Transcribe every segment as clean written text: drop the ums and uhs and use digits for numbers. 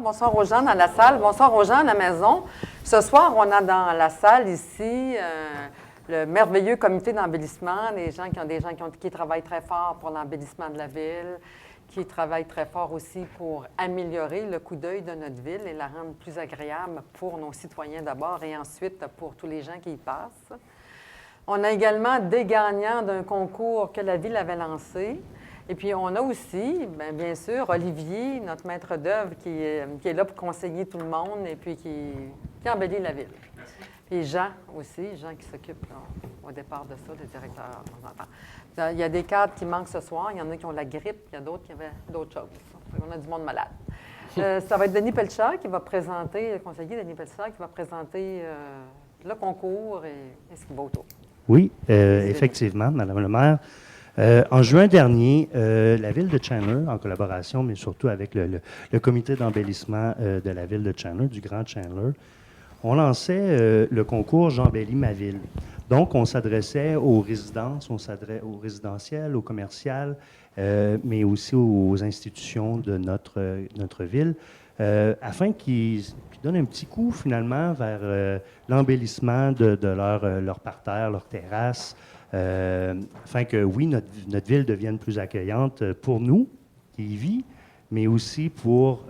Bonsoir aux gens dans la salle. Bonsoir aux gens à la maison. Ce soir, on a dans la salle ici le merveilleux comité d'embellissement, qui travaillent très fort pour l'embellissement de la ville, qui travaillent très fort aussi pour améliorer le coup d'œil de notre ville et la rendre plus agréable pour nos citoyens d'abord et ensuite pour tous les gens qui y passent. On a également des gagnants d'un concours que la ville avait lancé. Et puis, on a aussi, bien sûr, Olivier, notre maître d'œuvre, qui est là pour conseiller tout le monde et puis qui embellit la ville. Merci. Puis Jean aussi, Jean qui s'occupe là, au départ de ça, le directeur. Il y a des cadres qui manquent ce soir. Il y en a qui ont la grippe, il y a d'autres qui avaient d'autres choses. On a du monde malade. Ça va être Denis Pelchard qui va présenter, le conseiller Denis Pelchard, qui va présenter le concours et ce qui va autour. Oui, effectivement, Madame le maire. En juin dernier, la ville de Chandler, en collaboration, mais surtout avec le comité d'embellissement de la ville de Chandler, du Grand Chandler, on lançait le concours J'embellis ma ville. Donc, on s'adressait aux résidences, aux résidentiels, aux commerciales, mais aussi aux institutions de notre ville, afin qu'ils donnent un petit coup, finalement, vers l'embellissement de leur parterre, leur terrasse, afin que, oui, notre ville devienne plus accueillante pour nous, qui y vivons, mais aussi pour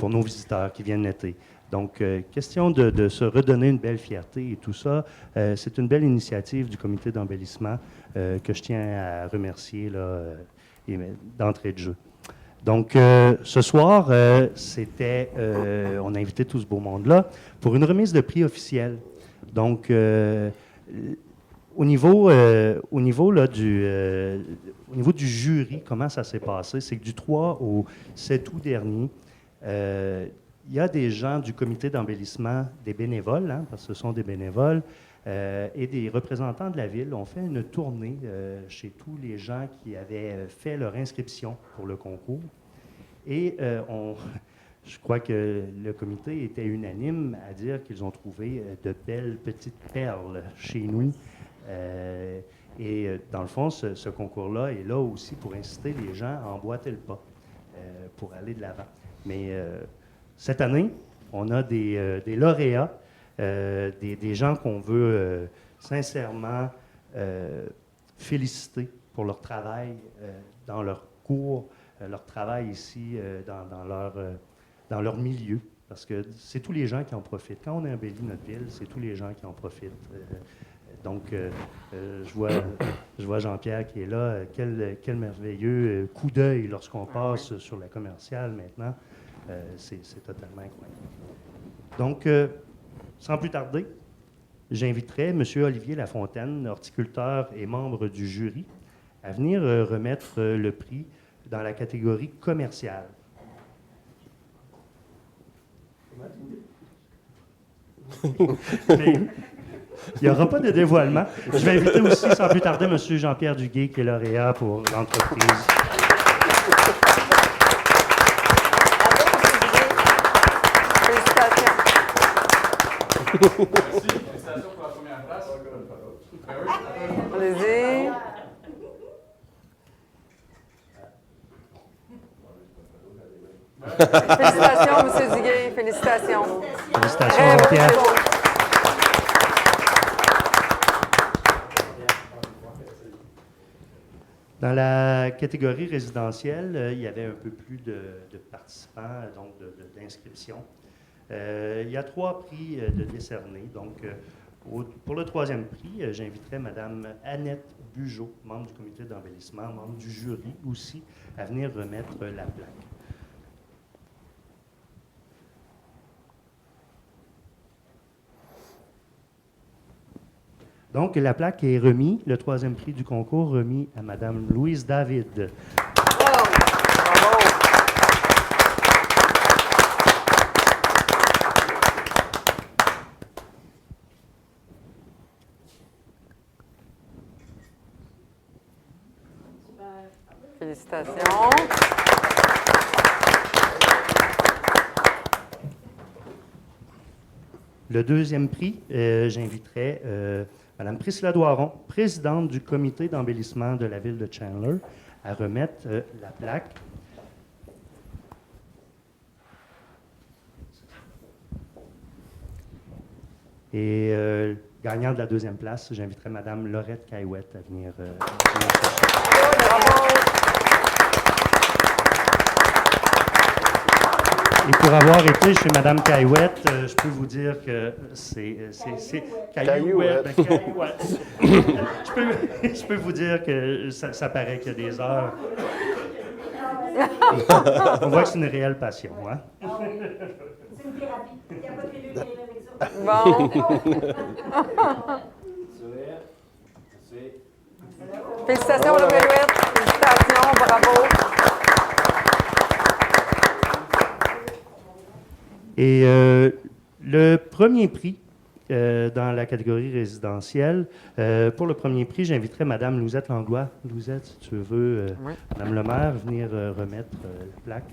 nos visiteurs qui viennent l'été. Donc, question de se redonner une belle fierté et tout ça. C'est une belle initiative du comité d'embellissement que je tiens à remercier là, d'entrée de jeu. Donc, ce soir, on a invité tout ce beau monde-là pour une remise de prix officielle. Donc, au niveau là, au niveau du jury, comment ça s'est passé? C'est que du 3 au 7 août dernier, il y a des gens du comité d'embellissement, des bénévoles, hein, parce que ce sont des bénévoles, et des représentants de la ville ont fait une tournée chez tous les gens qui avaient fait leur inscription pour le concours. Et je crois que le comité était unanime à dire qu'ils ont trouvé de belles petites perles chez nous. Et dans le fond, ce concours-là est là aussi pour inciter les gens à emboîter le pas, pour aller de l'avant. Mais cette année, on a des lauréats, des gens qu'on veut sincèrement féliciter pour leur travail dans leur cours, leur travail ici dans leur milieu. Parce que c'est tous les gens qui en profitent. Quand on embellit notre ville, c'est tous les gens qui en profitent. Donc, je vois Jean-Pierre qui est là. Quel merveilleux coup d'œil lorsqu'on passe sur la commerciale maintenant. C'est totalement incroyable. Donc, sans plus tarder, j'inviterai M. Olivier Lafontaine, horticulteur et membre du jury, à venir remettre le prix dans la catégorie commerciale. Mais, il n'y aura pas de dévoilement. Je vais inviter aussi, sans plus tarder, M. Jean-Pierre Duguay, qui est lauréat pour l'entreprise. Merci. Félicitations pour la première place. Allez-y. Félicitations, M. Duguay. Félicitations. Félicitations, Jean-Pierre. Dans la catégorie résidentielle, il y avait un peu plus de participants, donc d'inscriptions. Il y a 3 prix de décernés. Donc, pour le 3e prix, j'inviterai Mme Annette Bugeaud, membre du comité d'embellissement, membre du jury aussi, à venir remettre la plaque. Donc, la plaque est remise, le 3e prix du concours remis à Mme Louise David. Félicitations. Le 2e prix, j'inviterai Mme Priscilla Doiron, présidente du comité d'embellissement de la ville de Chandler, à remettre la plaque. Et gagnant de la deuxième place, j'inviterai Mme Laurette Caillouette à venir chercher. Bravo! Et pour avoir été chez Mme Caillouette, je peux vous dire que c'est Caillouette. Ben, Caillouette. je peux vous dire que ça paraît qu'il y a des heures. On voit que c'est une réelle passion. Hein? C'est une thérapie. Il n'y a pas de pilule avec ça. Bon. Félicitations, Mme Caillouette. Félicitations, bravo. Et le premier prix dans la catégorie résidentielle, pour le premier prix, j'inviterai Mme Louzette Langlois. Louzette, si tu veux, Oui. Mme le maire, venir remettre la plaque.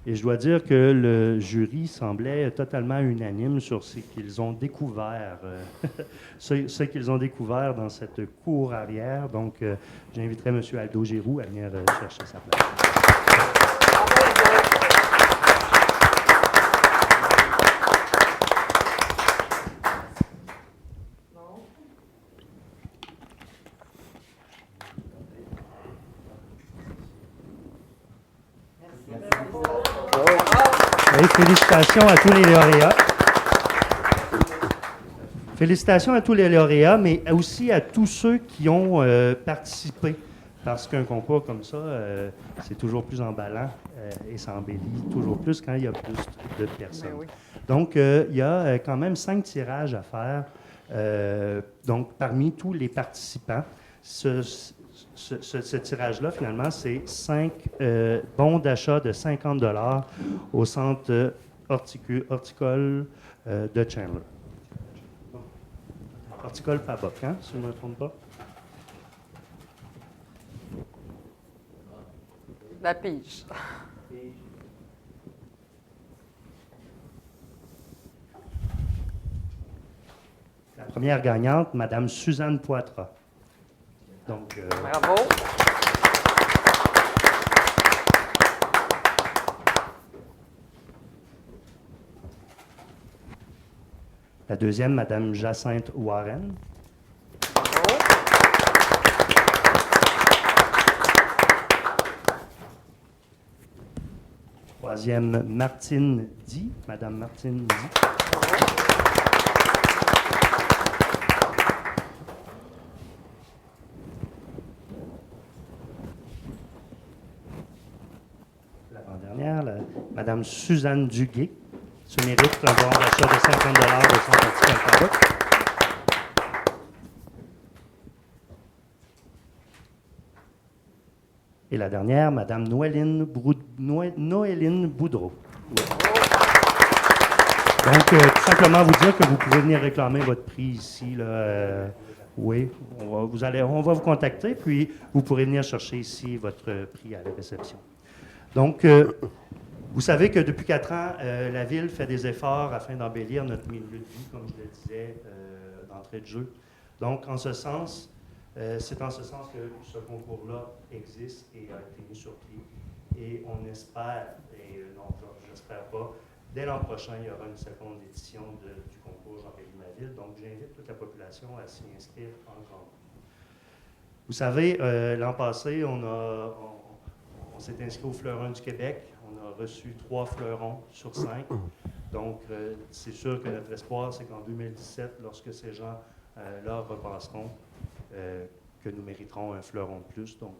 Et je dois dire que le jury semblait totalement unanime sur ce qu'ils ont découvert, ce qu'ils ont découvert dans cette cour arrière. Donc, j'inviterai M. Aldo Giroux à venir chercher sa place. Et félicitations à tous les lauréats. Félicitations à tous les lauréats, mais aussi à tous ceux qui ont participé. Parce qu'un concours comme ça, c'est toujours plus emballant et ça embellit toujours plus quand il y a plus de personnes. Ben oui. Donc, il y a quand même 5 tirages à faire. Donc, parmi tous les participants, ce tirage-là, finalement, c'est 5 bons d'achat de 50 $ au centre horticole de Chandler. Horticole Faboc, hein, si je ne me trompe pas. La pige. La première gagnante, Mme Suzanne Poitras. Donc, Bravo. la deuxième, Mme Jacinthe Warren. Bravo. Troisième, Martine Di. Mme Martine Di. L'avant-dernière, Mme Suzanne Duguay. Se mérite un bon d'achat de 50 $ au centre horticole Faboc. Et la dernière, Mme Noéline Boudreau. Oui. Donc, tout simplement vous dire que vous pouvez venir réclamer votre prix ici. Là, oui, on va vous contacter, puis vous pourrez venir chercher ici votre prix à la réception. Donc, vous savez que depuis 4 ans, la Ville fait des efforts afin d'embellir notre milieu de vie, comme je le disais d'entrée de jeu. Donc, en ce sens, c'est en ce sens que ce concours-là existe et a été mis sur pied. Et on espère, et non, j'espère pas, dès l'an prochain, il y aura une seconde édition du concours J'embellis ma ville. Donc, j'invite toute la population à s'y inscrire en grand nombre. Vous savez, l'an passé, on s'est inscrit au Fleuron du Québec. On a reçu 3 fleurons sur 5. Donc, c'est sûr que notre espoir, c'est qu'en 2017, lorsque ces gens-là repasseront, que nous mériterons un fleuron de plus. Donc,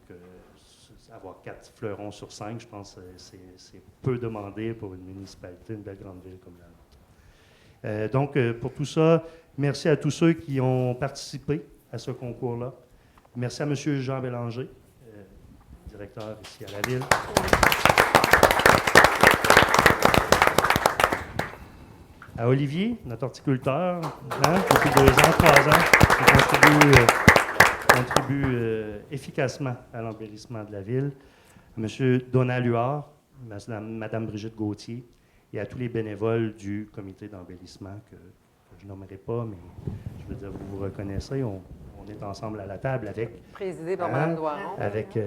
avoir 4 fleurons sur 5, je pense que c'est peu demandé pour une municipalité, une belle grande ville comme la nôtre. Donc, pour tout ça, merci à tous ceux qui ont participé à ce concours-là. Merci à M. Jean Bélanger, directeur ici à la Ville. À Olivier, notre horticulteur, depuis 2 ans, 3 ans, qui contribue efficacement à l'embellissement de la ville. À M. Donald Huard, Mme Brigitte Gauthier, et à tous les bénévoles du comité d'embellissement que je nommerai pas, mais je veux dire, vous vous reconnaissez, on est ensemble à la table avec... Présidé par Mme Doiron. Avec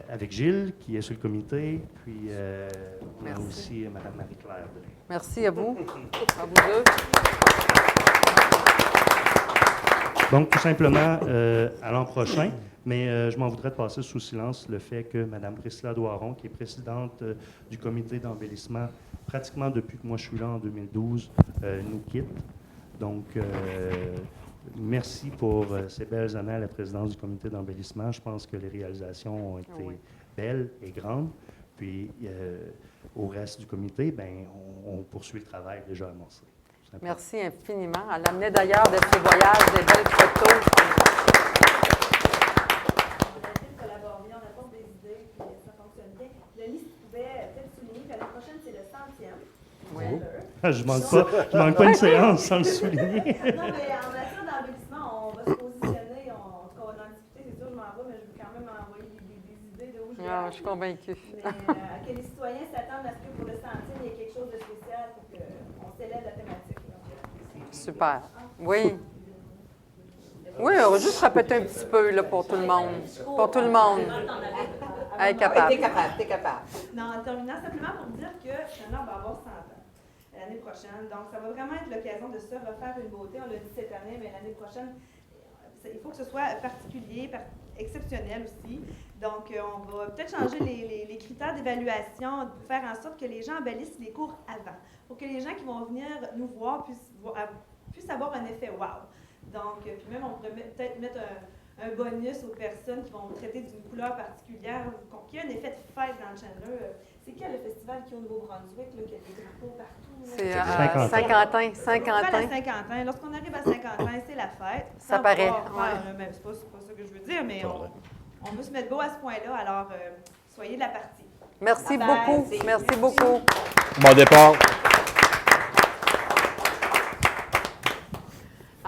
avec Gilles, qui est sur le comité, puis on a Merci. aussi Mme Marie-Claire. Merci à vous. À vous deux. Donc, tout simplement, à l'an prochain, mais je m'en voudrais de passer sous silence le fait que Mme Priscilla Doiron, qui est présidente du comité d'embellissement, pratiquement depuis que moi je suis là en 2012, nous quitte. Donc, merci pour ces belles années à la présidence du comité d'embellissement. Je pense que les réalisations ont été belles et grandes. Puis, au reste du comité, ben, on poursuit le travail déjà amorcé. Merci infiniment. Elle amenait d'ailleurs de ses voyages des belles photos. On a essayé de collaborer, on apporte des idées, puis ça fonctionne bien. Denis, si tu pouvais peut-être souligner que l'année prochaine, c'est le 100e. Oui. Ah, je ne manque pas une séance sans le souligner. Non, mais en matière d'embellissement, on va se positionner. En tout cas, on va en discuter, c'est sûr, je m'en vais, mais je veux quand même envoyer des idées de où je vais. Ah, je suis convaincue. Mais que les citoyens s'attendent à ce que pour le 100e, il y ait quelque chose de spécial pour qu'on célèbre la thématique. Super. Oui. Oui, on va juste répéter un petit peu là, pour tout le monde. Pour tout le monde. Être capable. T'es capable. Non, en terminant, simplement pour dire que Chanel va avoir 100 ans l'année prochaine. Donc, ça va vraiment être l'occasion de se refaire une beauté. On l'a dit cette année, mais l'année prochaine, il faut que ce soit particulier, exceptionnel aussi. Donc, on va peut-être changer les critères d'évaluation, faire en sorte que les gens embellissent les cours avant, pour que les gens qui vont venir nous voir puissent avoir un effet wow. Donc, puis même, on pourrait peut-être mettre un bonus aux personnes qui vont traiter d'une couleur particulière, qui a un effet de fête dans le Chandler. C'est quel le festival qui est au Nouveau-Brunswick, là, qui a des drapeaux partout? Là? C'est Saint-Quentin. Saint-Quentin. À Saint-Quentin. Lorsqu'on arrive à Saint-Quentin, c'est la fête. Ça Sans paraît, pouvoir faire, mais c'est pas ça que je veux dire, mais on veut se mettre beau à ce point-là. Alors, soyez de la partie. Merci Bye bye. beaucoup. Merci beaucoup. Bon départ.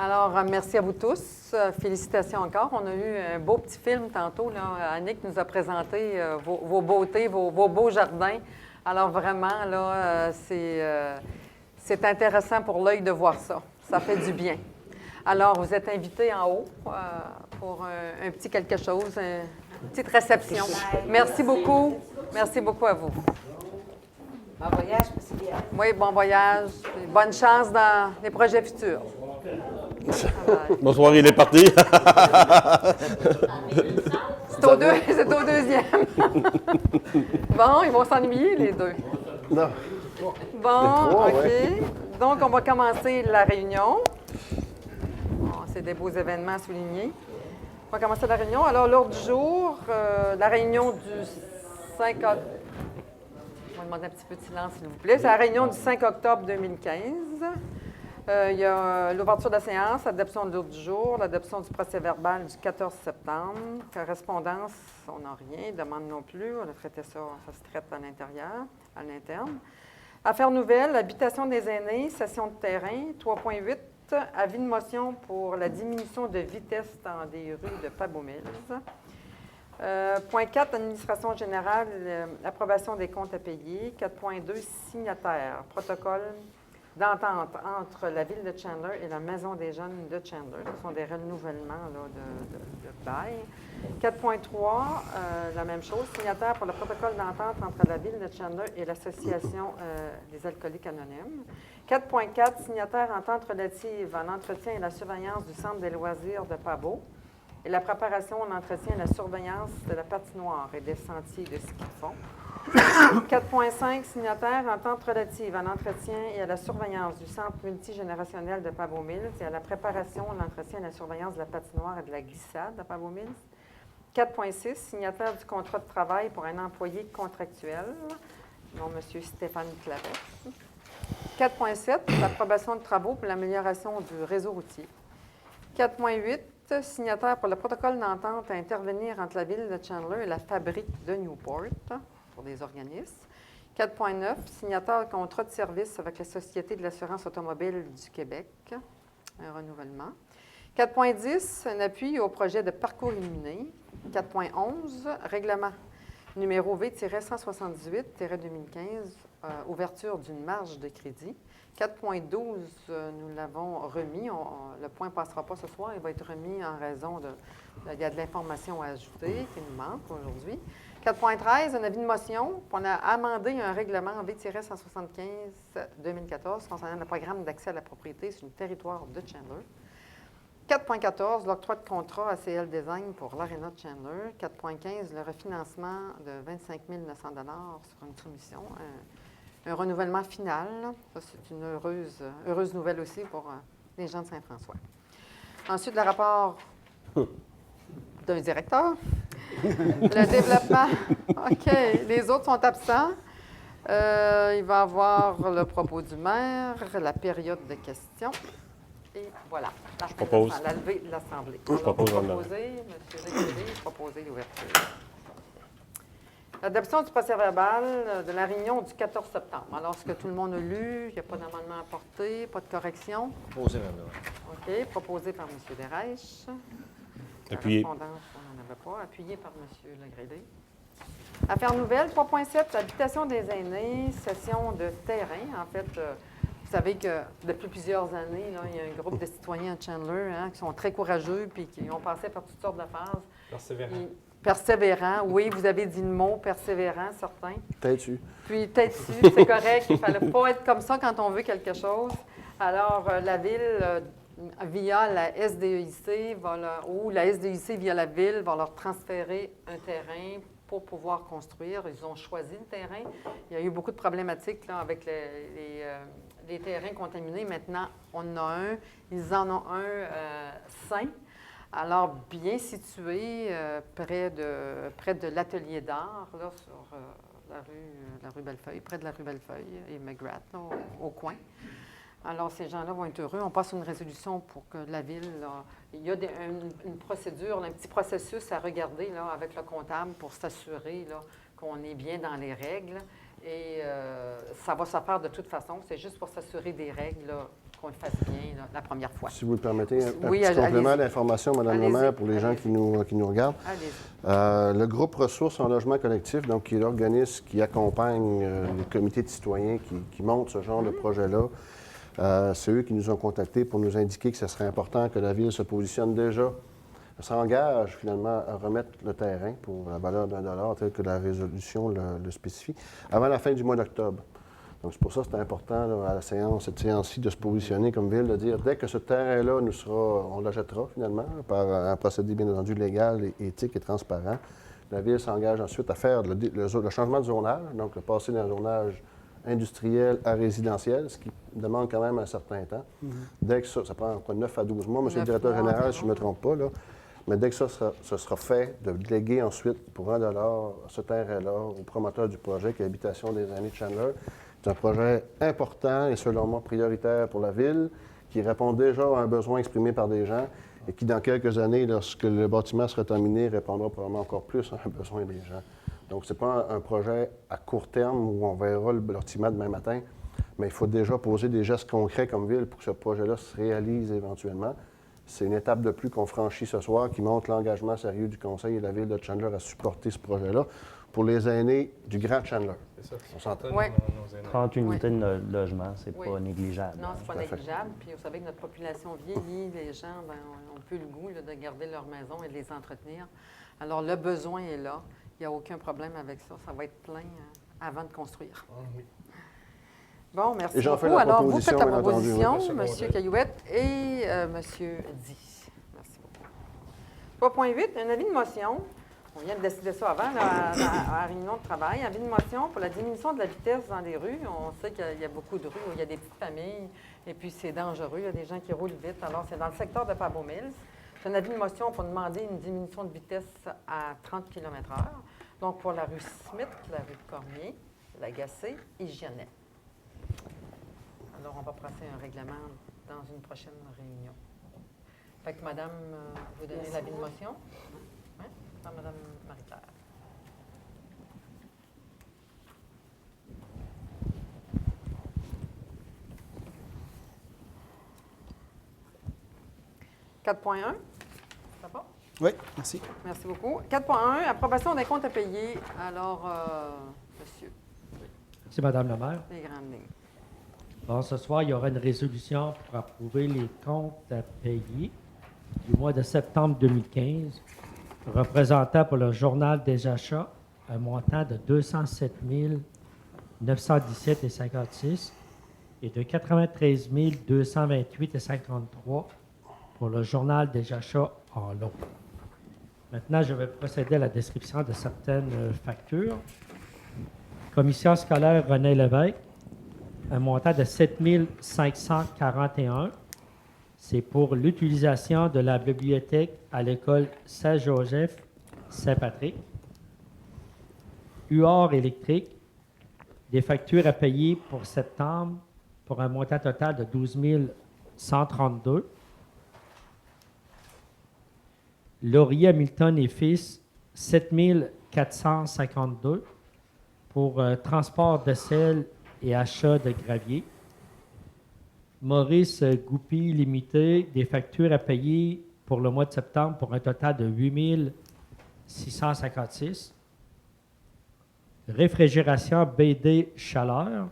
Alors, merci à vous tous. Félicitations encore. On a eu un beau petit film tantôt. Là. Annick nous a présenté vos beautés, vos beaux jardins. Alors, vraiment, là, c'est intéressant pour l'œil de voir ça. Ça fait du bien. Alors, vous êtes invités en haut pour un petit quelque chose, une petite réception. Merci beaucoup. Merci beaucoup à vous. Bon voyage, Priscilla. Oui, bon voyage. Puis bonne chance dans les projets futurs. Bonsoir, il est parti. C'est au deuxième. Bon, ils vont s'ennuyer, les deux. Non. Bon, OK. Donc, on va commencer la réunion. Bon, c'est des beaux événements à souligner. On va commencer la réunion. Alors, l'ordre du jour, la réunion du 5 octobre. On va demander un petit peu de silence, s'il vous plaît. C'est la réunion du 5 octobre 2015. Il y a l'ouverture de la séance, l'adoption de l'ordre du jour, l'adoption du procès-verbal du 14 septembre. Correspondance, on n'a rien. Demande non plus. On a traité ça, ça se traite à l'intérieur, à l'interne. Affaires nouvelles, habitation des aînés, session de terrain, 3.8, avis de motion pour la diminution de vitesse dans des rues de Pabomils. Point 4, administration générale, approbation des comptes à payer. 4.2, signataire, protocole d'entente entre la Ville de Chandler et la Maison des jeunes de Chandler. Ce sont des renouvellements là, de bail. 4.3, la même chose, signataire pour le protocole d'entente entre la Ville de Chandler et l'Association des alcooliques anonymes. 4.4, signataire entente relative à l'entretien et la surveillance du Centre des loisirs de Pabot et la préparation, l'entretien et la surveillance de la patinoire et des sentiers de ski de fond. 4.5, signataire, entente relative à l'entretien et à la surveillance du centre multigénérationnel de Pabot-Mills et à la préparation, l'entretien et la surveillance de la patinoire et de la glissade de Pabot-Mills. 4.6, signataire du contrat de travail pour un employé contractuel, dont M. Stéphane Claret. 4.7, l'approbation de travaux pour l'amélioration du réseau routier. 4.8, signataire pour le protocole d'entente à intervenir entre la Ville de Chandler et la fabrique de Newport pour des organismes. 4.9, signataire de contrat de service avec la Société de l'assurance automobile du Québec, un renouvellement. 4.10, un appui au projet de parcours illuminé. 4.11, règlement numéro V-178-2015, ouverture d'une marge de crédit. 4.12, nous l'avons remis. Le point ne passera pas ce soir. Il va être remis en raison de... Il y a de l'information à ajouter qui nous manque aujourd'hui. 4.13, un avis de motion. On a amendé un règlement V-175-2014 concernant le programme d'accès à la propriété sur le territoire de Chandler. 4.14, l'octroi de contrat ACL Design pour l'Arena de Chandler. 4.15, le refinancement de 25 900 $ sur une soumission. Un renouvellement final. Ça, c'est une heureuse nouvelle aussi pour les gens de Saint-François. Ensuite, le rapport d'un directeur. Le développement. OK. Les autres sont absents. Il va y avoir le propos du maire, la période de questions. Et voilà. Je propose. La levée de l'Assemblée. Je propose. Proposer, M. Lécuyer, proposer l'ouverture. L'adoption du procès-verbal de la réunion du 14 septembre. Alors, ce que tout le monde a lu, il n'y a pas d'amendement apporté, pas de correction. Proposé, madame. OK. Proposé par M. Desrèches. Appuyé. Correspondance, on n'en avait pas. Appuyé par M. Legrédé. Affaires nouvelles, 3.7, habitation des aînés, cession de terrain. En fait, vous savez que depuis plusieurs années, là, il y a un groupe de citoyens à Chandler qui sont très courageux puis qui ont passé par toutes sortes de phases. Persévérant. Persévérant, oui, vous avez dit le mot, persévérant, certain. Têtu. Puis têtu, c'est correct, il ne fallait pas être comme ça quand on veut quelque chose. Alors, la Ville, via la SDEIC, ou la SDEIC via la Ville, va leur transférer un terrain pour pouvoir construire. Ils ont choisi le terrain. Il y a eu beaucoup de problématiques là, avec les terrains contaminés. Maintenant, on en a un. Ils en ont un sain. Alors, bien situé, près de l'atelier d'art, là, sur la rue Bellefeuille, près de la rue Bellefeuille et McGrath, là, au coin. Alors, ces gens-là vont être heureux. On passe une résolution pour que la Ville, là, il y a une procédure, un petit processus à regarder là, avec le comptable pour s'assurer là, qu'on est bien dans les règles. Et ça va se faire de toute façon. C'est juste pour s'assurer des règles, là, qu'on le fasse bien là, la première fois. Si vous le permettez, un Oui, petit complément allez-y. d'information, Mme la Allez-y. maire, pour les gens qui nous regardent. Allez-y. Le groupe Ressources en logement collectif, donc qui est l'organisme qui accompagne les comités de citoyens qui montent ce genre de projet-là, c'est eux qui nous ont contactés pour nous indiquer que ce serait important que la Ville se positionne déjà, s'engage finalement à remettre le terrain pour la valeur d'$1, tel que la résolution le spécifie, avant la fin du mois d'octobre. Donc, c'est pour ça que c'est important, là, à la séance, cette séance-ci, de se positionner comme Ville, de dire, dès que ce terrain-là on l'achètera finalement, par un procédé bien entendu légal, et éthique et transparent, la Ville s'engage ensuite à faire le changement de zonage, donc le passer d'un zonage industriel à résidentiel, ce qui demande quand même un certain temps. Dès que ça prend quoi, 9 à 12 mois, Monsieur le directeur général, si je ne me trompe pas, là. Mais dès que ça sera fait, de léguer ensuite pour $1 ce terrain-là au promoteur du projet qui est l'habitation des aînés de Chandler. C'est un projet important et selon moi prioritaire pour la Ville, qui répond déjà à un besoin exprimé par des gens et qui, dans quelques années, lorsque le bâtiment sera terminé, répondra probablement encore plus à un besoin des gens. Donc, ce n'est pas un projet à court terme où on verra le bâtiment demain matin, mais il faut déjà poser des gestes concrets comme Ville pour que ce projet-là se réalise éventuellement. C'est une étape de plus qu'on franchit ce soir qui montre l'engagement sérieux du Conseil et de la Ville de Chandler à supporter ce projet-là pour les aînés du Grand Chandler. C'est ça. On s'entend. Oui. 30 unités de logement, c'est Oui. pas négligeable. Non, c'est pas Tout à fait. négligeable. Puis vous savez que notre population vieillit, les gens ont plus le goût là, de garder leur maison et de les entretenir. Alors, le besoin est là. Il n'y a aucun problème avec ça. Ça va être plein avant de construire. Oui. Bon, merci Et j'en beaucoup. fais la Alors, vous proposition, faites la bien entendu, oui. proposition, Monsieur M. Caillouette et M. Di. Merci beaucoup. 3.8, un avis de motion. On vient de décider ça avant, là, à la réunion de travail. Avis de motion pour la diminution de la vitesse dans les rues. On sait qu'il y a beaucoup de rues où il y a des petites familles et puis c'est dangereux. Il y a des gens qui roulent vite. Alors, c'est dans le secteur de Pabot Mills. C'est un avis de motion pour demander une diminution de vitesse à 30 km/h. Donc, pour la rue Smith, la rue de Cormier, Lagacé et Gionnet. Alors, on va passer un règlement dans une prochaine réunion. Fait que, Madame, vous donnez l'avis de motion? Oui? Par Madame Marie-Claire. « 4.1. Ça va? Oui, merci. Merci beaucoup. 4.1, approbation des comptes à payer. Alors, monsieur, C'est Madame la maire. les grandes lignes. Bon, ce soir, il y aura une résolution pour approuver les comptes à payer du mois de septembre 2015, représentant pour le Journal des achats un montant de 207 917,56 et de 93 228,53 pour le journal des achats en lot. Maintenant, je vais procéder à la description de certaines factures. Commission scolaire René Lévesque, un montant de 7 541. C'est pour l'utilisation de la bibliothèque à l'école Saint-Joseph Saint-Patrick. UR électrique, des factures à payer pour septembre pour un montant total de 12 132. Laurier Hamilton et Fils, 7 452 pour transport de sel et achat de gravier. Maurice Goupy Limité, des factures à payer pour le mois de septembre pour un total de 8 656. Réfrigération BD Chaleur,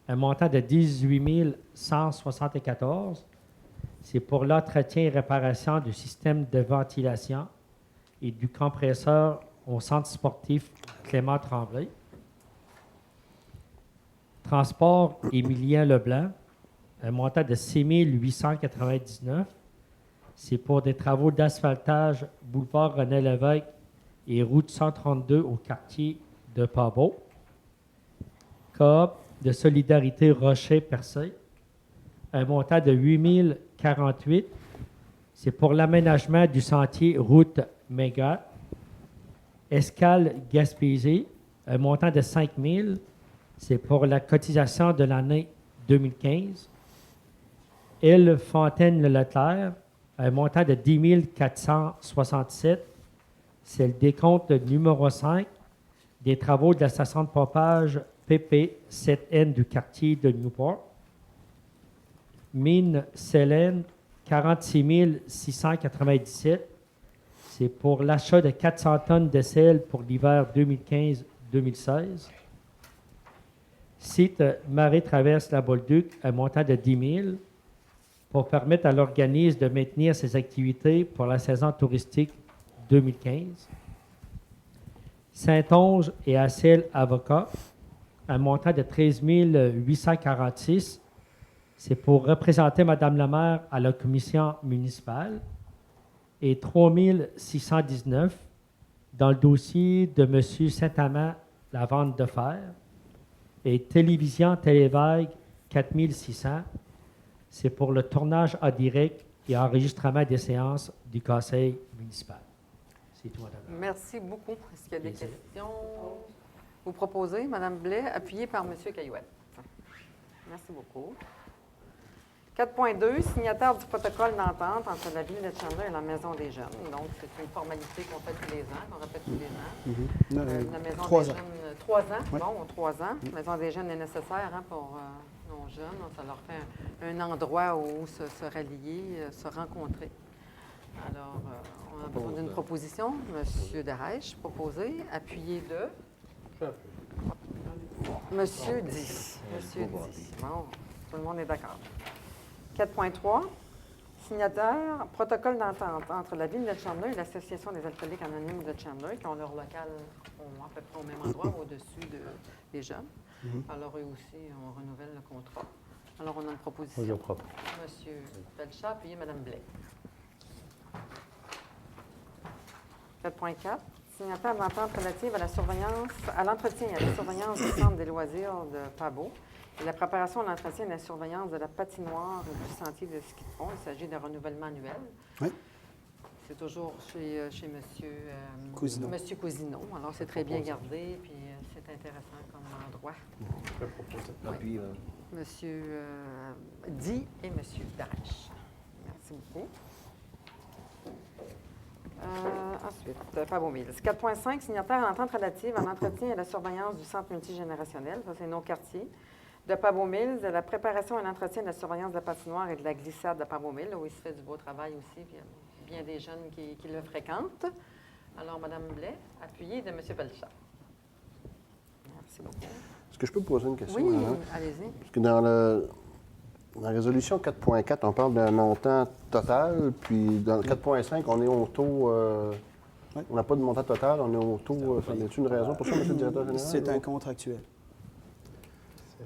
un montant de 18 174. C'est pour l'entretien et réparation du système de ventilation et du compresseur au centre sportif Clément Tremblay. Transport Émilien Leblanc, un montant de 6 899. C'est pour des travaux d'asphaltage boulevard René Lévesque et route 132 au quartier de Pabot. Coop de solidarité Rocher-Percé, un montant de 8 048. C'est pour l'aménagement du sentier route Mégat. Escale Gaspésie, un montant de 5 000. C'est pour la cotisation de l'année 2015. Île Fontaine-le-Leclerc, un montant de 10 467. C'est le décompte numéro 5 des travaux de la station de pompage PP7N du quartier de Newport. Mine Célène, 46 697. C'est pour l'achat de 400 tonnes de sel pour l'hiver 2015-2016. Site Marée Traverse la Bolduc, un montant de 10 000 pour permettre à l'organisme de maintenir ses activités pour la saison touristique 2015. Saint-Onge et Assel Avocat, un montant de 13 846. C'est pour représenter Mme la maire à la commission municipale. Et 3 619 dans le dossier de M. Saint-Amand, la vente de fer. Et Télévision Télévague, 4 600. C'est pour le tournage en direct et enregistrement des séances du conseil municipal. C'est tout, Mme. Merci beaucoup. Est-ce qu'il y a des questions? Vous proposez, Mme Blais, appuyée par M. Caillouette. Merci beaucoup. 4.2, signataire du protocole d'entente entre la Ville de Chandler et la Maison des Jeunes. Donc, c'est une formalité qu'on fait tous les ans, qu'on répète tous les ans. La Maison 3 des ans. Jeunes, 3 ans, Oui. bon, 3 ans. La Maison des Jeunes est nécessaire pour nos jeunes. Donc, ça leur fait un endroit où se rallier, se rencontrer. Alors, on a besoin d'une proposition. Monsieur Darèche, proposé, appuyé de... Monsieur Di. Monsieur Di. Bon, tout le monde est d'accord. 4.3, signataire, protocole d'entente entre la Ville de Chandler et l'Association des alcooliques anonymes de Chandler, qui ont leur local à peu près au même endroit, au-dessus des jeunes. Alors, eux aussi, on renouvelle le contrat. Alors, on a une proposition. Je propose. Monsieur Pelchat, appuyé Mme Blais. 4.4, signataire d'entente relative à la surveillance, à l'entretien et à la surveillance du centre des loisirs de Pabot et la préparation à l'entretien et à la surveillance de la patinoire du sentier de ski de fond. Il s'agit d'un renouvellement annuel. Oui. C'est toujours chez Cousineau. Monsieur Cousineau. Alors, c'est très bien gardé, puis c'est intéressant comme endroit. Puis, Monsieur Di et Monsieur Darèche. Merci beaucoup. Ensuite, Pabot Mills. 4.5, signataire à l'entente relative à l'entretien et à la surveillance du centre multigénérationnel, ça c'est nos quartiers, de Pabot Mills, à la préparation et l'entretien de la surveillance de la patinoire et de la glissade de Pabot Mills, où il se fait du beau travail aussi, puis il y a bien des jeunes qui le fréquentent. Alors, Mme Blais, appuyée de M. Pelchat. Merci beaucoup. Est-ce que je peux poser une question? Oui, Madame? allez-y. Parce que dans la résolution 4.4, on parle d'un montant total, puis dans le 4.5, on est au taux Ouais. On n'a pas de montant total, on est autour. Y a-t-il une raison pour ça, M. le directeur général? C'est un contractuel.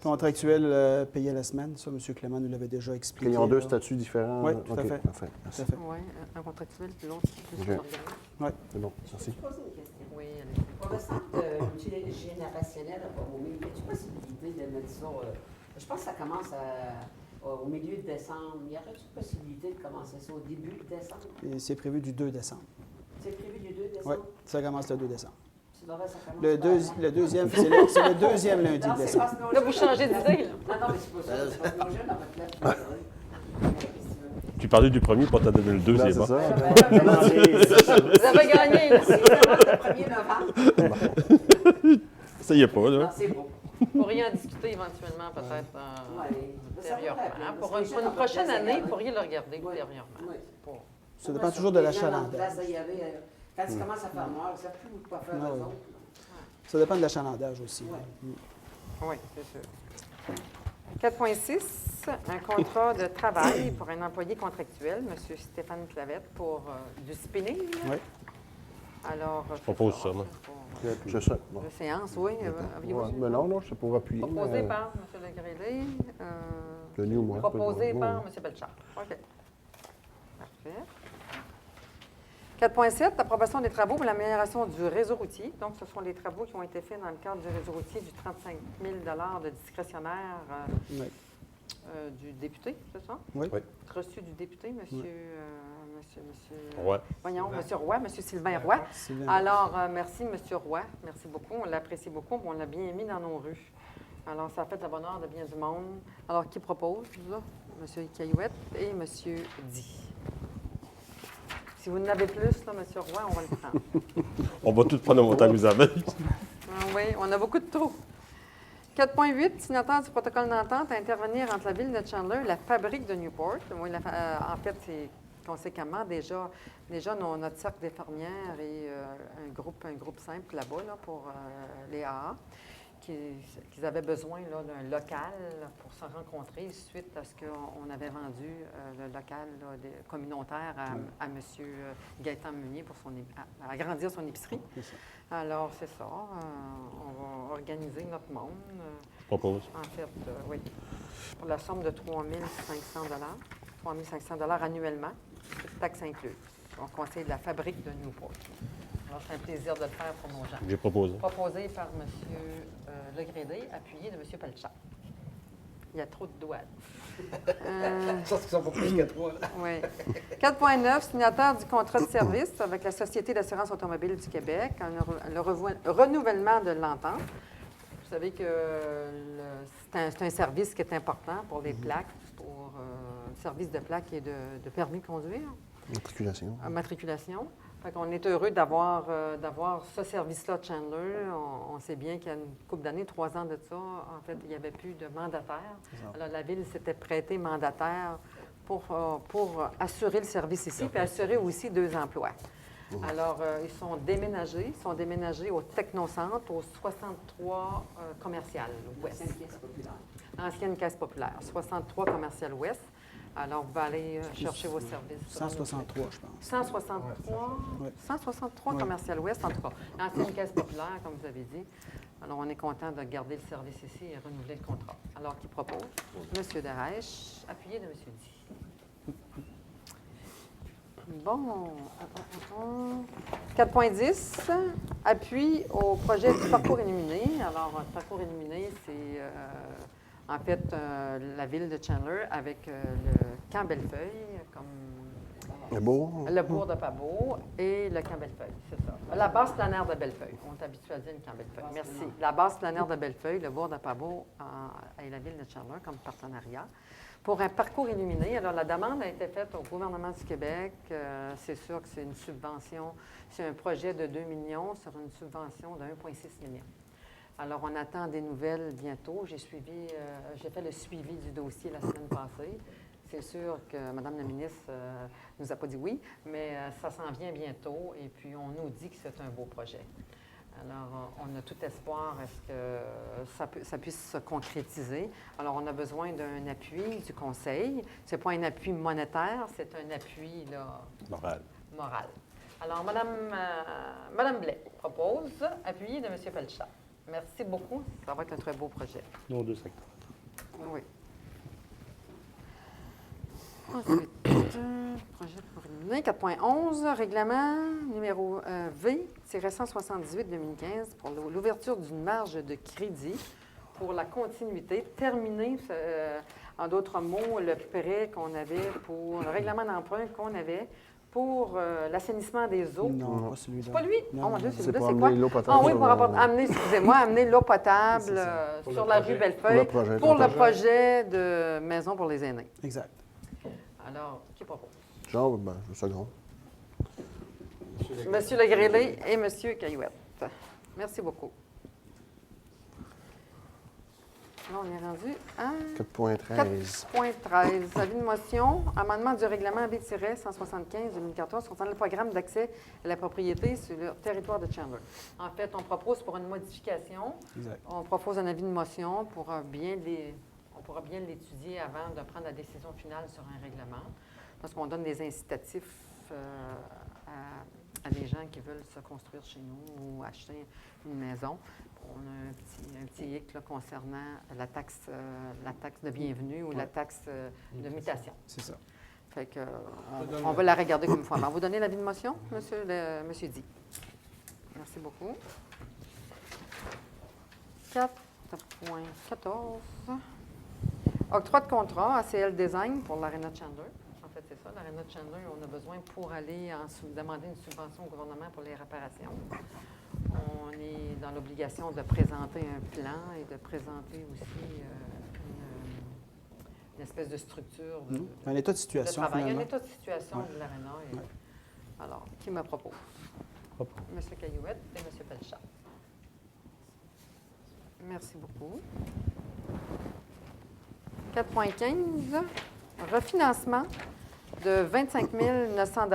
Contractuel payé à la semaine. Ça, M. Clément nous l'avait déjà expliqué. Ils ont deux là. statuts différents. Oui, tout à OK, fait. parfait. Tout Merci. à fait. Oui, un contractuel, puis l'autre, plus OK. l'organisme. C'est bon, merci. Je peux poser une question. Oui, allez. Pour le centre générationnel à Port-Romée, y a-t-il possibilité de mettre ça? Je pense que ça commence au milieu de décembre. Y aurait-il possibilité de commencer ça au début de décembre? Et c'est prévu du 2 décembre. C'est prévu du 2 Oui, décembre? ça commence le 2 décembre. Ça commence Le deuxième, c'est le deuxième lundi Non, de c'est décembre. parce que nos Là, vous jeunes- changez d'idée, là. Non, mais c'est pas ça. C'est parce que nos jeunes, dans votre lettre, Tu parlais du premier pour te donner le Non, deuxième. c'est hein? ça. Vous avez gagné, là. Si ça commence le 1er novembre, Ça y est pas, non, là. c'est beau. Vous pourriez en discuter éventuellement, peut-être, Ouais. Ça vaut la ultérieurement. peine. Pour Parce que une les prochaine gens, année, ouais. vous pourriez le regarder Ouais. ultérieurement. Ouais. Pour- Ça dépend toujours de Les gens dans le l'achalandage. place, il y avait, quand ils commencent à faire noir, ils ne savent plus quoi faire Ah eux oui. autres. Ça dépend de l'achalandage aussi. Ouais. Oui, c'est sûr. 4.6, un contrat de travail pour un employé contractuel, M. Stéphane Clavette, pour du spinning. Oui. Alors, je propose ça, moi. C'est ça. Bon. La séance, oui. Aviez-vous Ouais, mais non, c'est pour appuyer. proposé mais, par M. Legrélé. Denis ou moi. Proposé Ouais. par M. Belchard. OK. Parfait. 4.7, approbation des travaux pour l'amélioration du réseau routier. Donc, ce sont les travaux qui ont été faits dans le cadre du réseau routier du 35 000 de discrétionnaire Oui. du député, c'est ça? Oui. Oui. Reçu du député, monsieur... Ouais. Voyons, monsieur Roy, monsieur Sylvain Roy. Sylvain. Alors, merci, monsieur Roy. Merci beaucoup. On l'apprécie beaucoup. On l'a bien mis dans nos rues. Alors, ça a fait le bonheur de bien du monde. Alors, qui propose, là? Monsieur Caillouette et monsieur Di. Si vous en avez plus, là, monsieur Roy, on va le prendre. On va tout prendre un montant mis avec. Ah oui, on a beaucoup de trous. 4.8, signataire du protocole d'entente à intervenir entre la ville de Chandler et la fabrique de Newport. Oui, en fait, c'est conséquemment déjà notre cercle des fermières et un groupe simple là-bas là, pour les AA, qu'ils avaient besoin là, d'un local pour se rencontrer suite à ce qu'on avait vendu le local là, communautaire à M. Gaëtan Meunier pour à agrandir son épicerie. C'est ça. Alors, c'est ça. On va organiser notre monde. Je propose. En fait, oui. Pour la somme de 3 500 3 500 annuellement, toute taxe incluse. On conseille de la fabrique de Newport. Alors, c'est un plaisir de le faire pour nos gens. J'ai proposé. Proposé par M. Legrélé, appuyé de M. Pelchat. Il y a trop de douanes. Je pense qu'ils sont pas plus que 3. Oui. 4.9, signataire du contrat de service avec la Société d'assurance automobile du Québec, le renouvellement de l'entente. Vous savez que c'est un service qui est important pour les plaques, pour le service de plaques et de permis de conduire, Matriculation. matriculation. Fait qu'on est heureux d'avoir ce service-là de Chandler. On sait bien qu'il y a une couple d'années, 3 ans de ça, en fait, il n'y avait plus de mandataire. Alors, la Ville s'était prêtée mandataire pour assurer le service ici, puis assurer aussi 2 emplois. Alors, ils sont déménagés au Technocentre, au 63 commercial ouest. Ancienne caisse populaire, 63 commercial ouest. Alors, vous allez chercher vos services. 163, je pense. 163, Oui. 163 Oui. commercial ouest, en tout cas. L'ancienne caisse populaire, comme vous avez dit. Alors, on est content de garder le service ici et renouveler le contrat. Alors, qui propose? M. Darèche, appuyé de M. Di. Bon. 4.10, appui au projet du parcours illuminé. Alors, le parcours illuminé, c'est en fait la ville de Chandler avec le camp Bellefeuille, comme C'est beau. le bourg de Pabot et le camp Bellefeuille, c'est ça. La base planaire de Bellefeuille. On est habitué à dire le camp Bellefeuille. Merci. La base planaire de Bellefeuille, le bourg de Pabot et la ville de Chandler comme partenariat. Pour un parcours illuminé, alors la demande a été faite au gouvernement du Québec. C'est sûr que c'est une subvention, c'est un projet de 2 millions sur une subvention de 1,6 million. Alors, on attend des nouvelles bientôt. J'ai fait le suivi du dossier la semaine passée. C'est sûr que Mme la ministre ne nous a pas dit oui, mais ça s'en vient bientôt et puis on nous dit que c'est un beau projet. Alors, on a tout espoir à ce que ça puisse se concrétiser. Alors, on a besoin d'un appui du Conseil. Ce n'est pas un appui monétaire, c'est un appui là, Moral. moral. Alors, Mme Blais propose, appuyé de M. Pelchat. Merci beaucoup. Ça va être un très beau projet. Nos deux secteurs. Oui. Ensuite, projet pour éliminer. 4.11, règlement numéro V-178-2015 pour l'ouverture d'une marge de crédit pour la continuité. Terminer, en d'autres mots, le prêt qu'on avait pour le règlement d'emprunt qu'on avait pour l'assainissement des eaux. Non, pas celui-là. C'est pas lui? Non, Oh mon Dieu, non. celui-là, pour c'est quoi? amener l'eau potable Ah oui, sur, pour amener, excusez-moi, amener l'eau potable sur la rue Bellefeuille pour le projet de maison pour les aînés. Exact. Alors, qui propose? Jean, ben, je second. Monsieur Legrélé et Monsieur Caillouette. Merci beaucoup. Là, on est rendu à 4.13. 4.13. Avis de motion, amendement du règlement B-175-2014 concernant le programme d'accès à la propriété sur le territoire de Chandler. En fait, on propose pour une modification, Exact. on propose un avis de motion pour on pourra bien l'étudier avant de prendre la décision finale sur un règlement, parce qu'on donne des incitatifs à des gens qui veulent se construire chez nous ou acheter une maison. On a un petit hic là, concernant la taxe de bienvenue ou la taxe de mutation. C'est ça. Fait que, on va la regarder comme il faut. Alors, vous donnez l'avis de motion, monsieur Di. Merci beaucoup. 4.14. Octroi de contrat ACL Design pour l'Arena Chandler. En fait, c'est ça. L'Arena Chandler, on a besoin pour aller demander une subvention au gouvernement pour les réparations. On est dans l'obligation de présenter un plan et de présenter aussi une espèce de structure de, Un état de de situation, travail. finalement. Un état de situation Ouais. de l'Arena. Ouais. Alors, qui me propose? M. Caillouette et M. Pelchat. Merci beaucoup. 4.15, refinancement de 25 900 $.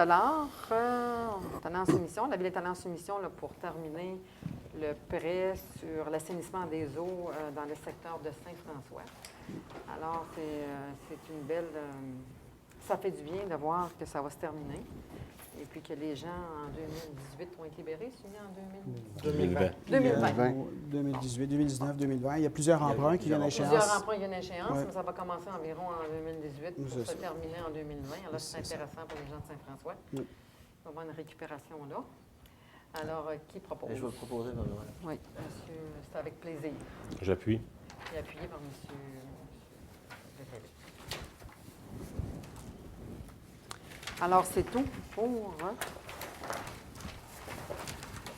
On est allé en soumission. La Ville est allée en soumission là, pour terminer le prêt sur l'assainissement des eaux dans le secteur de Saint-François. Alors, c'est une belle... ça fait du bien de voir que ça va se terminer. Et puis que les gens, en 2018, ont été libérés. C'est bien en 2020. 2020. 2018, 2019, 2020. Il y a plusieurs emprunts qui viennent à échéance. Plusieurs emprunts viennent à échéance, Ouais. mais ça va commencer environ en 2018 pour C'est se ça. terminer en 2020. Alors, c'est C'est ça. intéressant pour les gens de Saint-François. Oui. Il va y avoir une récupération là. Alors, qui propose? Je vais te proposer, Mme Oui, monsieur, c'est avec plaisir. J'appuie. Et appuyé par monsieur Legrélé. Alors, c'est tout pour...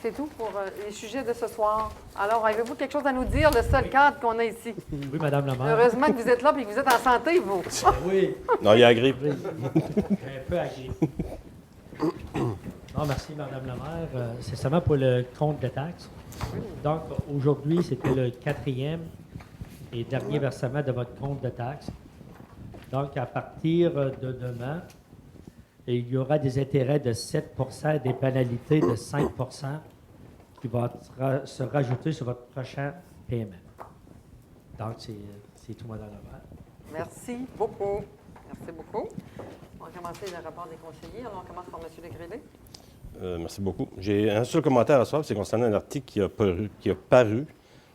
C'est tout pour les sujets de ce soir. Alors, avez-vous quelque chose à nous dire, le seul cadre qu'on a ici? Oui, Madame la maire. Heureusement que vous êtes là et que vous êtes en santé, vous. Oui, Non, il y a la grippe. oui. Un peu agréé. Non, merci, Madame la maire. C'est seulement pour le compte de taxes. Donc, aujourd'hui, c'était le 4e et dernier versement de votre compte de taxes. Donc, à partir de demain, il y aura des intérêts de 7 et des pénalités de 5 qui vont se rajouter sur votre prochain paiement. Donc, c'est tout, Madame la maire. Merci beaucoup. Merci beaucoup. On va commencer le rapport des conseillers. Alors, on commence par M. Legrélé. Merci beaucoup. J'ai un seul commentaire à faire, c'est concernant un article qui a paru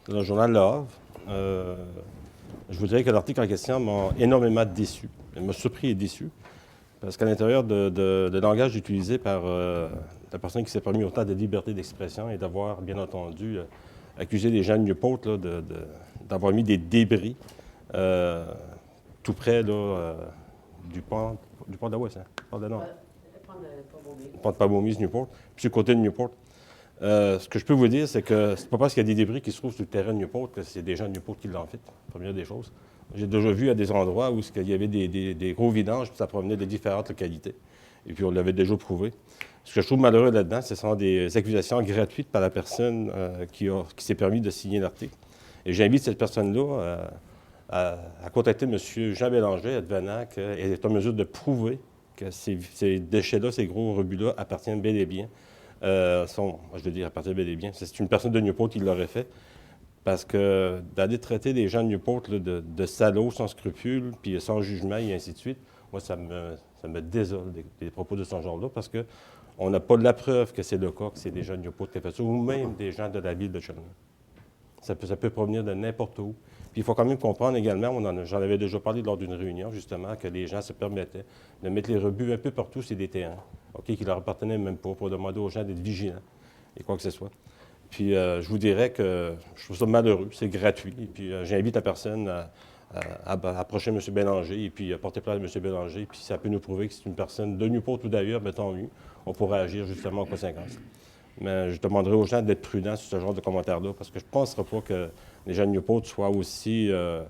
dans le journal Le Havre. Je vous dirais que l'article en question m'a énormément déçu. Il m'a surpris et déçu. Parce qu'à l'intérieur de langage utilisé par la personne qui s'est permis autant de liberté d'expression et d'avoir, bien entendu, accusé les gens de Newport là, d'avoir mis des débris tout près là, du pont de la Ouest, hein? Pont de la Nord. Pont de Pabaumise, Newport, puis sur le côté de Newport. Ce que je peux vous dire, c'est que c'est pas parce qu'il y a des débris qui se trouvent sur le terrain de Newport que c'est des gens de Newport qui l'ont fait, première des choses. J'ai déjà vu à des endroits où il y avait des gros vidanges, puis ça provenait de différentes localités. Et puis on l'avait déjà prouvé. Ce que je trouve malheureux là-dedans, ce sont des accusations gratuites par la personne qui s'est permis de signer l'article. Et j'invite cette personne-là à contacter M. Jean Bélanger, advenant qu'elle est en mesure de prouver que ces déchets-là, ces gros rebuts-là, appartiennent bel et bien. Je veux dire, appartiennent bel et bien. C'est une personne de Newport qui l'aurait fait. Parce que d'aller traiter des gens de Newport là, de salauds, sans scrupules, puis sans jugement, et ainsi de suite, moi, ça me désole des propos de ce genre-là, parce que On n'a pas la preuve que c'est le cas, que c'est des gens de Newport qui ont fait ça, ou même des gens de la ville de Chandler. Ça peut provenir de n'importe où. Puis il faut quand même comprendre également, j'en avais déjà parlé lors d'une réunion, justement, que les gens se permettaient de mettre les rebuts un peu partout sur des terrains, OK, qui leur appartenaient même pas, pour demander aux gens d'être vigilants et quoi que ce soit. Puis je vous dirais que je trouve ça malheureux, c'est gratuit. Et puis j'invite la personne à approcher M. Bélanger et puis à porter plainte à M. Bélanger. Puis ça peut nous prouver que c'est une personne de Newport ou d'ailleurs, mais tant mieux, on pourra agir justement en conséquence. Mais je demanderai aux gens d'être prudents sur ce genre de commentaires-là, parce que je ne penserai pas que les gens de Newport soient aussi... en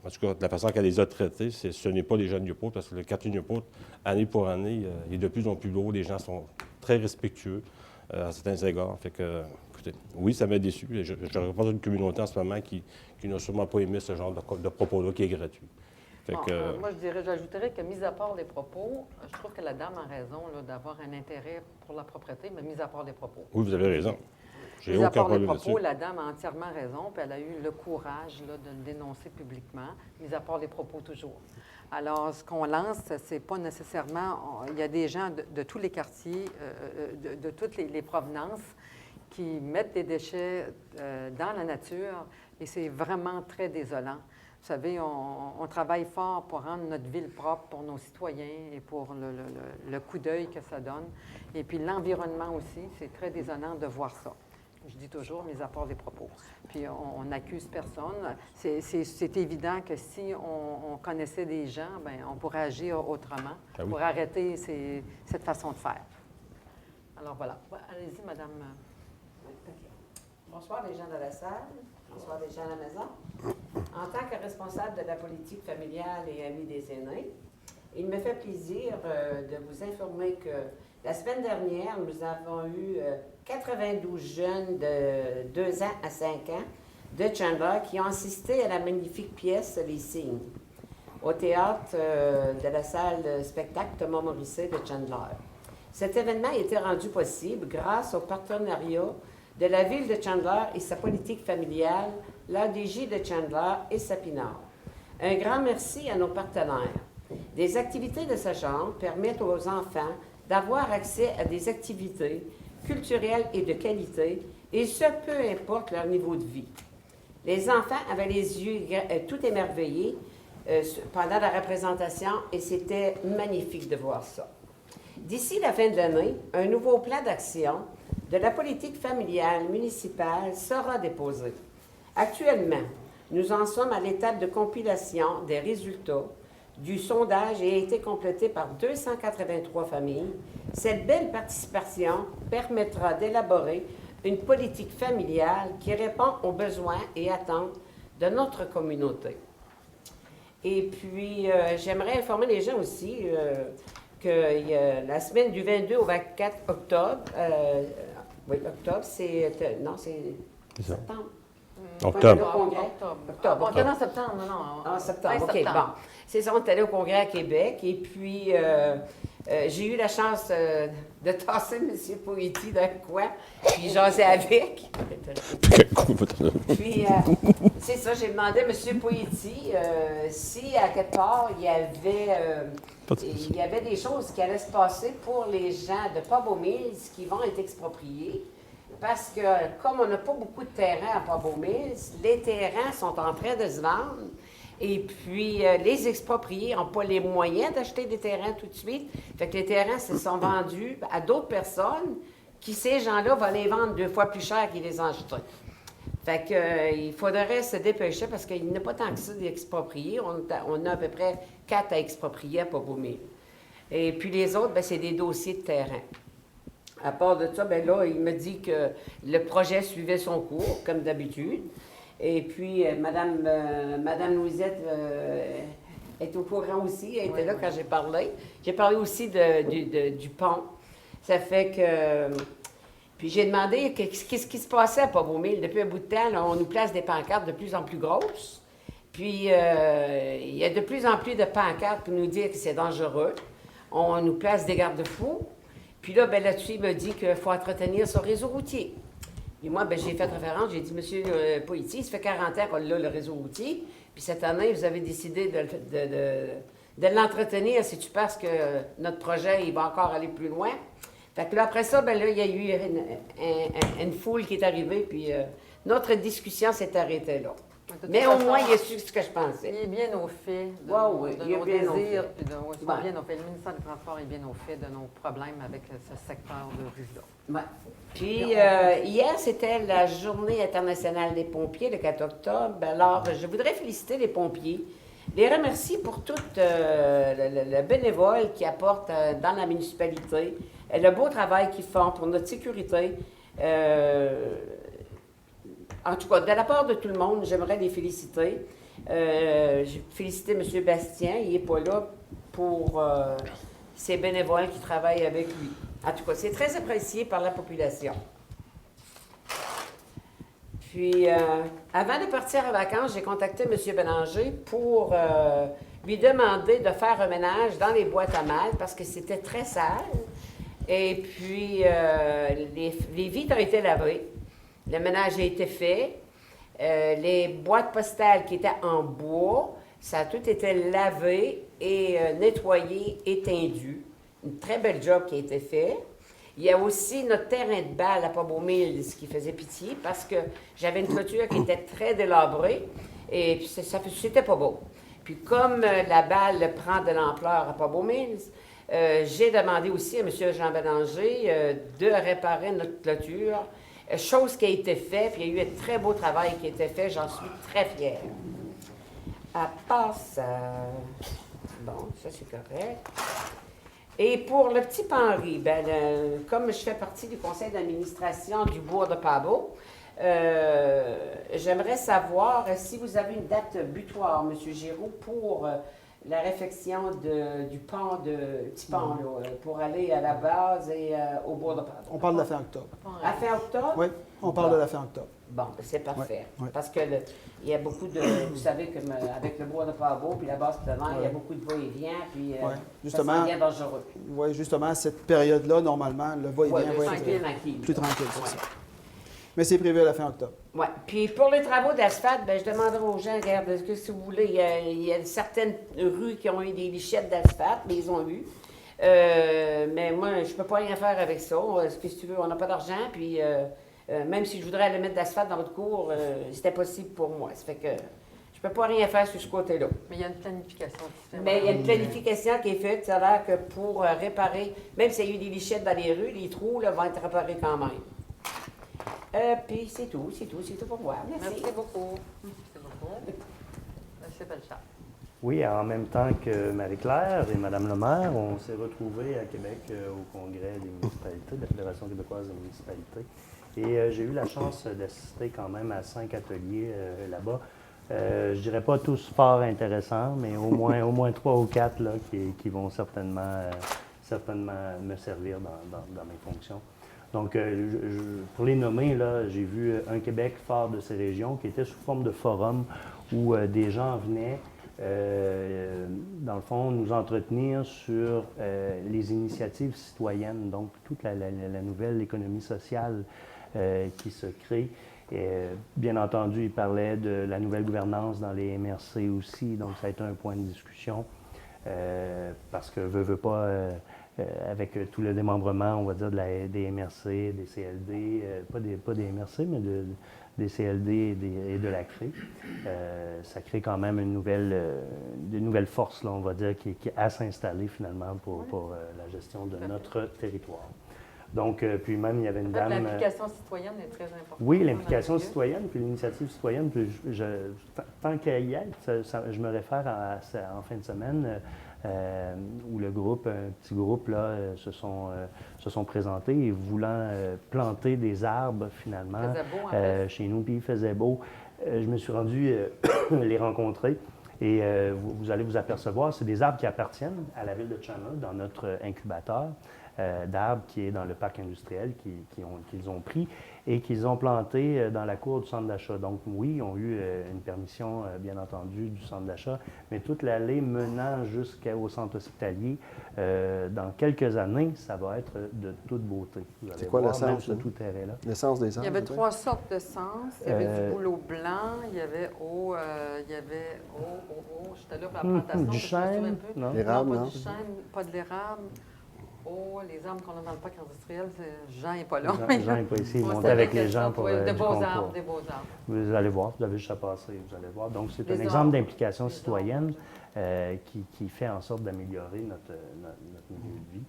tout cas, de la façon qu'elle les a traités, ce n'est pas les gens de Newport, parce que le quartier de Newport, année pour année, il est de plus en plus beau. Les gens sont très respectueux à certains égards. Fait que, écoutez, oui, ça m'a déçu. Je représente une communauté en ce moment qui n'a sûrement pas aimé ce genre de propos-là qui est gratuit. Fait que, moi, j'ajouterais que, mis à part les propos, je trouve que la dame a raison d'avoir un intérêt pour la propriété, mais mis à part les propos. oui, vous avez raison. J'ai Mis à aucun part les problème propos, là-dessus. la dame a entièrement raison, puis elle a eu le courage de le dénoncer publiquement, mis à part les propos toujours. Alors, ce qu'on lance, c'est pas nécessairement... Il y a des gens de tous les quartiers, de toutes les provenances, qui mettent des déchets dans la nature, et c'est vraiment très désolant. Vous savez, on travaille fort pour rendre notre ville propre pour nos citoyens et pour le coup d'œil que ça donne. Et puis l'environnement aussi, c'est très désolant de voir ça. Je dis toujours, mis à part les propos. Puis on n'accuse personne. C'est évident que si on connaissait des gens, bien, on pourrait agir autrement pour arrêter cette façon de faire. Alors voilà. Allez-y, Madame. Bonsoir les gens de la salle, bonsoir les gens à la maison. En tant que responsable de la politique familiale et amie des aînés, il me fait plaisir de vous informer que la semaine dernière, nous avons eu 92 jeunes de 2 ans à 5 ans de Chandler qui ont assisté à la magnifique pièce Les Signes au théâtre de la salle spectacle Thomas Morissette de Chandler. Cet événement a été rendu possible grâce au partenariat de la ville de Chandler et sa politique familiale, l'ADJ de Chandler et Sapinard. Un grand merci à nos partenaires. Des activités de ce genre permettent aux enfants d'avoir accès à des activités culturelles et de qualité, et ce, peu importe leur niveau de vie. Les enfants avaient les yeux tout émerveillés pendant la représentation, et c'était magnifique de voir ça. D'ici la fin de l'année, un nouveau plan d'action de la politique familiale municipale sera déposé. Actuellement, nous en sommes à l'étape de compilation des résultats du sondage et a été complété par 283 familles. Cette belle participation permettra d'élaborer une politique familiale qui répond aux besoins et attentes de notre communauté. Et puis, j'aimerais informer les gens aussi que la semaine du 22 au 24 octobre, oui, octobre, c'est septembre. Octobre. Octobre. On est en septembre, non? En septembre, OK, septembre. bon. C'est ça, on est allé au congrès à Québec, et puis j'ai eu la chance de tasser M. Poiti d'un coin, puis jaser avec. Puis, c'est ça, j'ai demandé à M. Poiti si, à quelque part, il y avait des choses qui allaient se passer pour les gens de Pabot Mills qui vont être expropriés. Parce que, comme on n'a pas beaucoup de terrain à Pabot Mills, les terrains sont en train de se vendre. Et puis, les expropriés n'ont pas les moyens d'acheter des terrains tout de suite. Fait que les terrains se sont vendus à d'autres personnes qui, ces gens-là, vont les vendre 2 fois plus cher qu'ils les ont achetés. Fait que, il faudrait se dépêcher parce qu'il n'y a pas tant que ça d'expropriés. On a à peu près 4 à exproprier à Pabot Mills. Et puis, les autres, bien, c'est des dossiers de terrain. À part de ça, bien là, il me dit que le projet suivait son cours, comme d'habitude. Et puis, Madame Louisette est au courant aussi. Elle était là quand j'ai parlé. J'ai parlé aussi du pont. Ça fait que... Puis j'ai demandé qu'est-ce qui se passait à Pabot Mills. Depuis un bout de temps, là, on nous place des pancartes de plus en plus grosses. Puis, il y a de plus en plus de pancartes pour nous dire que c'est dangereux. On nous place des garde-fous. Puis là, ben, là-dessus, il m'a dit qu'il faut entretenir son réseau routier. Puis moi, ben, j'ai fait référence, j'ai dit, Monsieur Poiti, ça fait 40 ans qu'on a le réseau routier, puis cette année, vous avez décidé de l'entretenir, c'est-tu parce que notre projet, il va encore aller plus loin? Fait que là, après ça, ben là, il y a eu une foule qui est arrivée, puis notre discussion s'est arrêtée là. Mais au moins, il a su ce que je pensais. Il est bien au fait de, Oui, de il est nos bien au désirs, fait. puis de, oui, Ouais. bien au fait. Le ministère des Transports est bien au fait de nos problèmes avec ce secteur de rue-là. Ouais. Puis, hier, c'était la Journée internationale des pompiers, le 4 octobre. Alors, je voudrais féliciter les pompiers, les remercier pour tout le bénévole qu'ils apportent dans la municipalité, le beau travail qu'ils font pour notre sécurité. En tout cas, de la part de tout le monde, j'aimerais les féliciter. J'ai félicité M. Bastien, il n'est pas là pour ces bénévoles qui travaillent avec lui. En tout cas, c'est très apprécié par la population. Puis, avant de partir en vacances, j'ai contacté M. Bélanger pour lui demander de faire un ménage dans les boîtes à mal parce que c'était très sale. Et puis, les vitres ont été lavées. Le ménage a été fait. Les boîtes postales qui étaient en bois, ça a tout été lavé et nettoyé, étendu. Une très belle job qui a été fait. Il y a aussi notre terrain de balle à Pas-Beau-Mills qui faisait pitié parce que j'avais une clôture qui était très délabrée et puis c'était pas beau. Puis comme la balle prend de l'ampleur à Pas-Beau-Mills, j'ai demandé aussi à M. Jean Bélanger de réparer notre clôture. Chose qui a été faite, puis il y a eu un très beau travail qui a été fait, j'en suis très fière. À part ça, bon, ça c'est correct. Et pour le petit Henri, ben, comme je fais partie du conseil d'administration du bourg de Pabot, j'aimerais savoir si vous avez une date butoir, M. Giroux, pour la réfection du pont de Petit Pont, là, pour aller à la base et au bourg de Pabot. On parle de la fin octobre. À fin octobre? Oui, on parle de la fin octobre. Bon, ben, c'est parfait. Ouais. Parce que il y a beaucoup de. Vous savez que avec le bois de Pabot puis la base de mer, il y a beaucoup de va-et-vient, puis justement, ça devient dangereux. Oui, justement, à cette période-là, normalement, le va-et-vient va être tranquille. plus tranquille, c'est ça. Mais c'est prévu à la fin octobre. Oui. Puis pour les travaux d'asphalte, ben, je demanderai aux gens, regarde, est-ce que si vous voulez, il y a certaines rues qui ont eu des lichettes d'asphalte, mais ils ont eu. Mais moi, je ne peux pas rien faire avec ça. Ce que si tu veux, on n'a pas d'argent, puis même si je voudrais aller mettre d'asphalte dans votre cour, c'était possible pour moi. Ça fait que je ne peux pas rien faire sur ce côté-là. Mais il y a une planification qui se fait. Mais il y a une planification qui est faite. Ça a l'air que pour réparer, même s'il y a eu des lichettes dans les rues, les trous là, vont être réparés quand même. Puis c'est tout pour moi. Merci. Merci beaucoup. Merci beaucoup. M. Pelchat. Oui, en même temps que Marie-Claire et Mme le maire, on s'est retrouvés à Québec au congrès des municipalités, de la Fédération québécoise des municipalités. Et j'ai eu la chance d'assister quand même à 5 ateliers là-bas. Je dirais pas tous fort intéressants, mais au moins 3 ou 4 là, qui vont certainement me servir dans mes fonctions. Donc, pour les nommer, là, j'ai vu un Québec fort de ces régions qui était sous forme de forum où des gens venaient, dans le fond, nous entretenir sur les initiatives citoyennes, donc toute la nouvelle économie sociale qui se crée. Bien entendu, il parlait de la nouvelle gouvernance dans les MRC aussi, donc ça a été un point de discussion parce que veut pas, avec tout le démembrement, on va dire, des MRC, des CLD, pas des MRC, mais des CLD et de la CRE. Ça crée quand même une nouvelle force, là, on va dire, qui a à s'installer finalement pour la gestion de notre territoire. Donc, puis même, il y avait une dame... L'implication citoyenne est très importante. Oui, l'implication citoyenne, puis l'initiative citoyenne, puis tant qu'à y être, je me réfère en fin de semaine où un petit groupe, là, se sont présentés et voulant planter des arbres, finalement, Il faisait beau, en fait. chez nous, puis il faisait beau. Je me suis rendu les rencontrer. Et vous allez vous apercevoir, c'est des arbres qui appartiennent à la ville de Chandler, dans notre incubateur d'arbres qui est dans le parc industriel qu'ils ont pris. et qu'ils ont planté dans la cour du centre d'achat. Donc oui, ils ont eu une permission, bien entendu, du centre d'achat, mais toute l'allée menant jusqu'au centre hospitalier, dans quelques années, ça va être de toute beauté. C'est quoi l'essence? Tout terrain-là. L'essence des Il y avait 3 sortes d'essence. Il y avait du bouleau blanc, il y avait j'étais là pour la plantation. Du chêne, non? L'érable, pas non? du chêne, pas de l'érable. Les arbres qu'on a dans le parc industriel, Jean n'est pas là. Jean n'est pas ici, il Ouais, monte c'était avec des les gens pour des du beaux concours. arbres, des beaux arbres. Vous allez voir, vous avez juste à passer, vous allez voir. Donc, c'est Les un exemple arbres. d'implication Les citoyenne qui fait en sorte d'améliorer notre milieu de vie.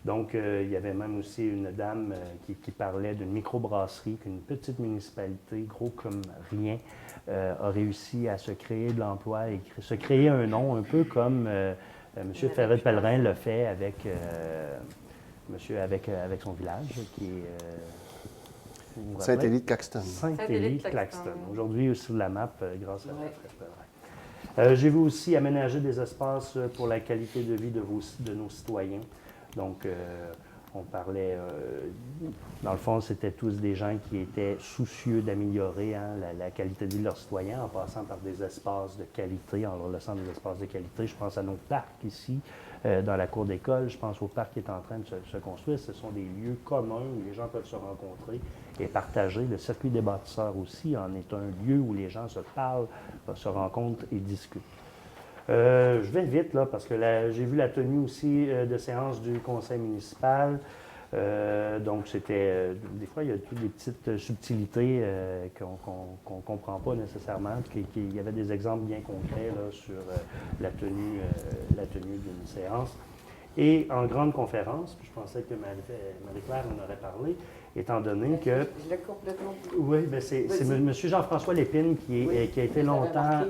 Donc, il y avait même aussi une dame qui parlait d'une microbrasserie qu'une petite municipalité, gros comme rien, a réussi à se créer de l'emploi et se créer un nom, un peu comme M. Ferret-Pellerin l'a fait avec son village, qui est Saint-Élie-de-Claxton. Saint-Élie-de-Claxton. Aujourd'hui, sur la map, grâce à Ferret-Pellerin. J'ai vu aussi aménager des espaces pour la qualité de vie de nos citoyens. Donc, on parlait, dans le fond, c'était tous des gens qui étaient soucieux d'améliorer la qualité de vie de leurs citoyens en passant par des espaces de qualité, en leur laissant des espaces de qualité. Je pense à nos parcs ici, dans la cour d'école. Je pense au parc qui est en train de se construire. Ce sont des lieux communs où les gens peuvent se rencontrer et partager. Le circuit des bâtisseurs aussi en est un lieu où les gens se parlent, se rencontrent et discutent. Je vais vite, là, parce que j'ai vu la tenue aussi de séance du conseil municipal. Donc, c'était... des fois, il y a toutes des petites subtilités qu'on ne comprend pas nécessairement. Il y avait des exemples bien concrets là, sur la tenue d'une séance. Et en grande conférence, puis je pensais que Marie-Claire en aurait parlé, étant donné que... Je l'ai complètement... Oui, bien c'est M. Jean-François Lépine qui a été longtemps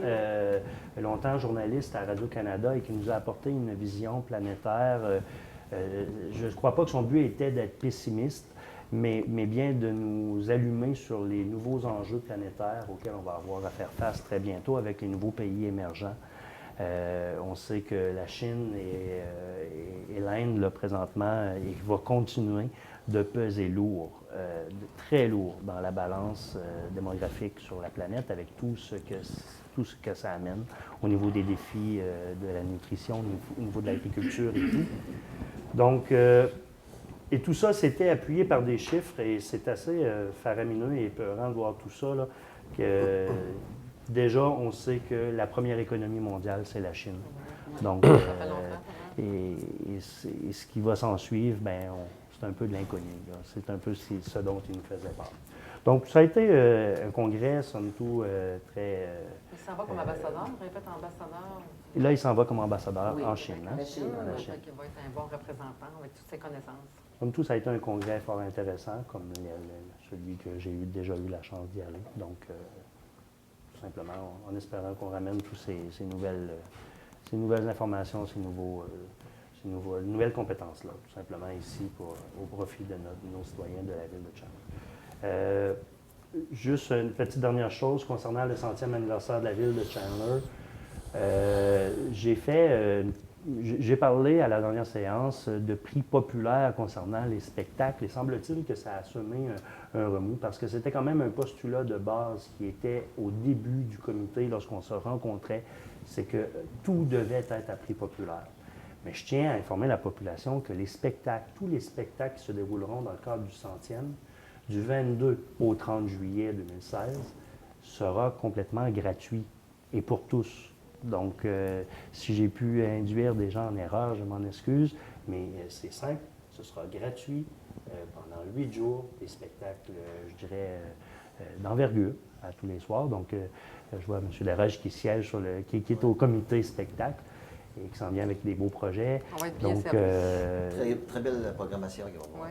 journaliste à Radio-Canada et qui nous a apporté une vision planétaire. Je ne crois pas que son but était d'être pessimiste, mais bien de nous allumer sur les nouveaux enjeux planétaires auxquels on va avoir à faire face très bientôt avec les nouveaux pays émergents. On sait que la Chine et l'Inde, là, présentement, va continuer de peser lourd, très lourd dans la balance démographique sur la planète avec tout ce que ça amène au niveau des défis de la nutrition, au niveau de l'agriculture et tout. Donc, et tout ça, c'était appuyé par des chiffres et c'est assez faramineux et épeurant de voir tout ça, là, que déjà, on sait que la première économie mondiale, c'est la Chine. Donc, et ce qui va s'en suivre, bien, c'est un peu de l'inconnu. C'est un peu ce dont il nous faisait peur. Donc, ça a été un congrès, somme toute, très... Il s'en va comme ambassadeur, répète ambassadeur. Là, il s'en va comme ambassadeur en Chine. Hein? La Chine. La Chine. Il va être un bon représentant avec toutes ses connaissances. Comme tout, ça a été un congrès fort intéressant, comme celui que j'ai déjà eu la chance d'y aller. Donc, tout simplement, en espérant qu'on ramène toutes ces nouvelles informations, ces nouvelles compétences-là, tout simplement ici au profit de nos citoyens de la ville de Chandler. Juste une petite dernière chose concernant le 100e anniversaire de la ville de Chandler. J'ai parlé à la dernière séance de prix populaires concernant les spectacles et semble-t-il que ça a semé un remous parce que c'était quand même un postulat de base qui était au début du comité lorsqu'on se rencontrait, c'est que tout devait être à prix populaire. Mais je tiens à informer la population que tous les spectacles qui se dérouleront dans le cadre du 100e, du 22 au 30 juillet 2016, sera complètement gratuit et pour tous. Donc, si j'ai pu induire des gens en erreur, je m'en excuse, mais c'est simple, ce sera gratuit pendant 8 jours, des spectacles, je dirais, d'envergure à tous les soirs. Donc, je vois M. Desroches qui siège qui est au comité spectacle et qui s'en vient avec des beaux projets. On va être bien Donc, Très, très belle programmation qu'ils vont avoir.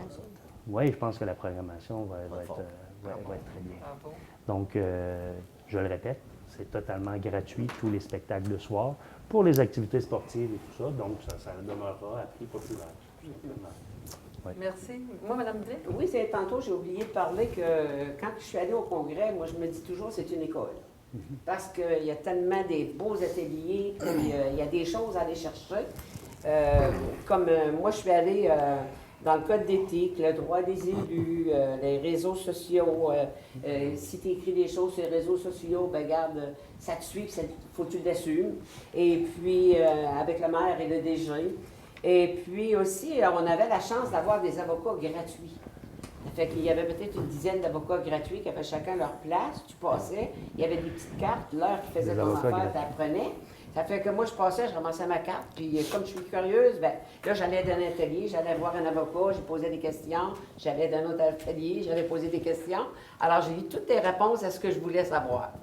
Oui, je pense que la programmation va être très bien. Bravo. Donc, je le répète, c'est totalement gratuit, tous les spectacles de soir, pour les activités sportives et tout ça. Donc, ça demeurera à prix populaire, tout simplement. Oui. Merci. Moi, Mme Blais? Oui, c'est tantôt, j'ai oublié de parler que quand je suis allée au congrès, moi, je me dis toujours c'est une école. Parce qu'il y a tellement des beaux ateliers, puis il y a des choses à aller chercher. Moi, je suis allée dans le code d'éthique, le droit des élus, les réseaux sociaux. Si tu écris des choses sur les réseaux sociaux, ben garde, ça te suit, il faut que tu l'assumes. Et puis, avec le maire et le DG. Et puis aussi, on avait la chance d'avoir des avocats gratuits. Ça fait qu'il y avait peut-être une dizaine d'avocats gratuits qui avaient chacun leur place. Tu passais, il y avait des petites cartes, l'heure qui faisait ton affaire, tu apprenais. Ça fait que moi, je passais, je ramassais ma carte, puis comme je suis curieuse, ben là, j'allais dans un atelier, j'allais voir un avocat, j'ai posé des questions, j'allais dans un autre atelier, j'allais poser des questions. Alors, j'ai eu toutes les réponses à ce que je voulais savoir.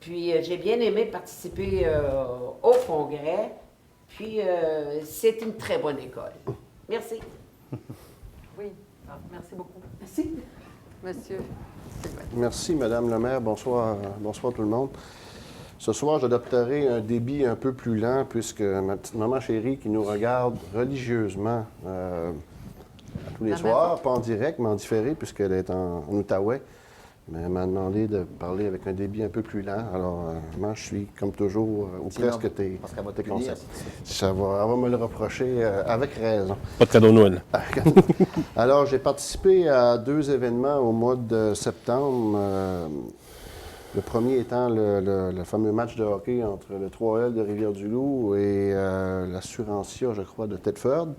Puis, j'ai bien aimé participer au congrès, puis c'est une très bonne école. Merci. Oui, merci beaucoup. Merci. Monsieur Sylvain. Merci, Madame le maire. Bonsoir, bonsoir tout le monde. Ce soir, j'adopterai un débit un peu plus lent puisque ma petite maman chérie qui nous regarde religieusement tous les soirs, pas en direct, mais en différé, puisqu'elle est en Outaouais, mais elle m'a demandé de parler avec un débit un peu plus lent. Alors, moi, je suis, comme toujours, ou presque tes concepts. Elle va me le reprocher avec raison. Pas de cadeau de Noël. Alors, j'ai participé à 2 événements au mois de septembre. Le premier étant le fameux match de hockey entre le 3L de Rivière-du-Loup et l'Assurantia, je crois, de Thetford.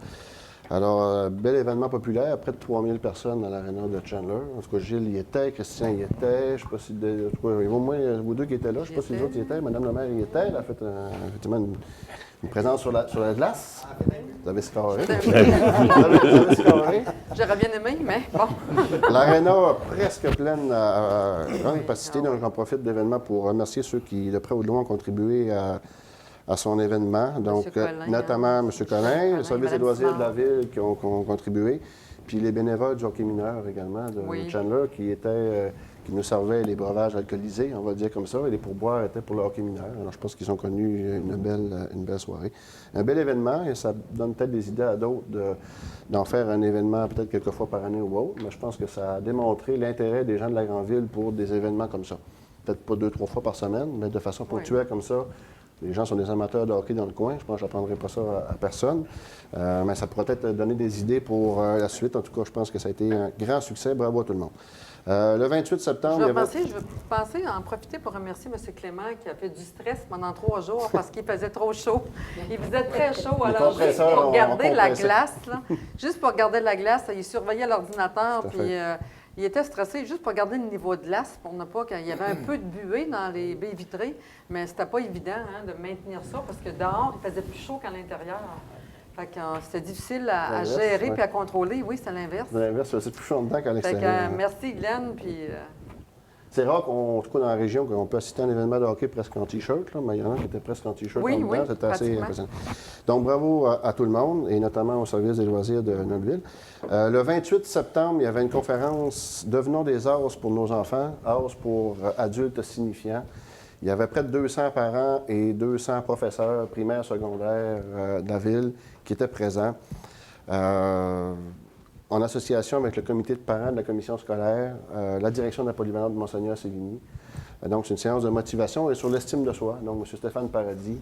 Alors, bel événement populaire, près de 3000 personnes à l'aréna de Chandler. En tout cas, Gilles y était, Christian y était, je ne sais pas si... il y a au moins vous deux qui étaient là, je ne sais pas si les autres y étaient. Madame la maire y était, elle a fait effectivement une présence sur la glace. Vous avez scoré. J'aurais bien aimé, mais bon. L'aréna presque pleine à grande capacité, donc j'en profite de l'événement pour remercier ceux qui, de près ou de loin, ont contribué à son événement. Donc, Colin, notamment M. Colin, le service des loisirs de la Simard. ville qui ont contribué, puis les bénévoles du hockey mineur également de Chandler qui nous servaient les breuvages alcoolisés, on va dire comme ça, et les pourboires étaient pour le hockey mineur. Alors, je pense qu'ils ont connu une belle soirée. Un bel événement, et ça donne peut-être des idées à d'autres d'en faire un événement peut-être quelques fois par année ou autre, mais je pense que ça a démontré l'intérêt des gens de la grande ville pour des événements comme ça. Peut-être pas 2-3 fois par semaine, mais de façon ponctuelle comme ça. Les gens sont des amateurs de hockey dans le coin. Je pense que je n'apprendrai pas ça à personne. Mais ça pourrait peut-être donner des idées pour la suite. En tout cas, je pense que ça a été un grand succès. Bravo à tout le monde. Le 28 septembre, Je veux en profiter pour remercier M. Clément qui a fait du stress pendant 3 jours parce qu'il faisait trop chaud. Il faisait très chaud. Alors, juste pour garder la glace, juste pour garder la glace, il surveillait l'ordinateur. Puis il était stressé juste pour garder le niveau de glace, pour ne pas qu'il y avait un peu de buée dans les baies vitrées, mais c'était pas évident de maintenir ça parce que dehors, il faisait plus chaud qu'à l'intérieur. Fait que c'était difficile à gérer puis à contrôler. Oui, c'est l'inverse. C'est l'inverse, c'est plus chaud dedans qu'à l'extérieur. Merci Glenn. Puis, c'est rare qu'on, en tout cas dans la région, qu'on peut assister à un événement de hockey presque en T-shirt, mais il y en a qui étaient presque en T-shirt en dedans. C'était assez impressionnant. Donc, bravo à tout le monde, et notamment au service des loisirs de notre ville. Le 28 septembre, il y avait une conférence « Devenons des AS pour nos enfants », AS pour adultes signifiants. Il y avait près de 200 parents et 200 professeurs primaires, secondaires de la ville qui étaient présents. En association avec le comité de parents de la commission scolaire, la direction de la polyvalente de Monseigneur Sévigny. Donc, c'est une séance de motivation et sur l'estime de soi. Donc, M. Stéphane Paradis,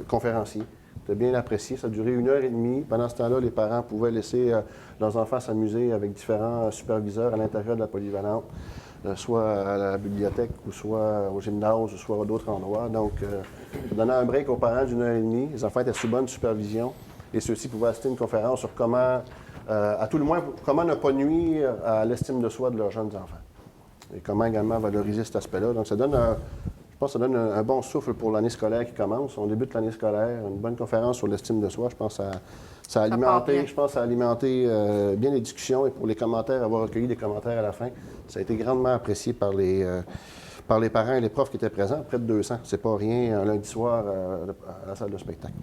conférencier, c'était bien apprécié. Ça a duré 1h30. Pendant ce temps-là, les parents pouvaient laisser leurs enfants s'amuser avec différents superviseurs à l'intérieur de la polyvalente, soit à la bibliothèque, ou soit au gymnase, ou soit à d'autres endroits. Donc, ça donnait un break aux parents d'1h30. Les enfants étaient sous bonne supervision et ceux-ci pouvaient assister à une conférence sur comment... à tout le moins, comment ne pas nuire à l'estime de soi de leurs jeunes enfants. Et comment également valoriser cet aspect-là. Donc, ça donne, je pense que ça donne un bon souffle pour l'année scolaire qui commence. On débute l'année scolaire, une bonne conférence sur l'estime de soi. Je pense que ça a alimenté bien les discussions et pour les commentaires, avoir recueilli des commentaires à la fin. Ça a été grandement apprécié par les parents et les profs qui étaient présents, près de 200. C'est pas rien un lundi soir à la salle de spectacle.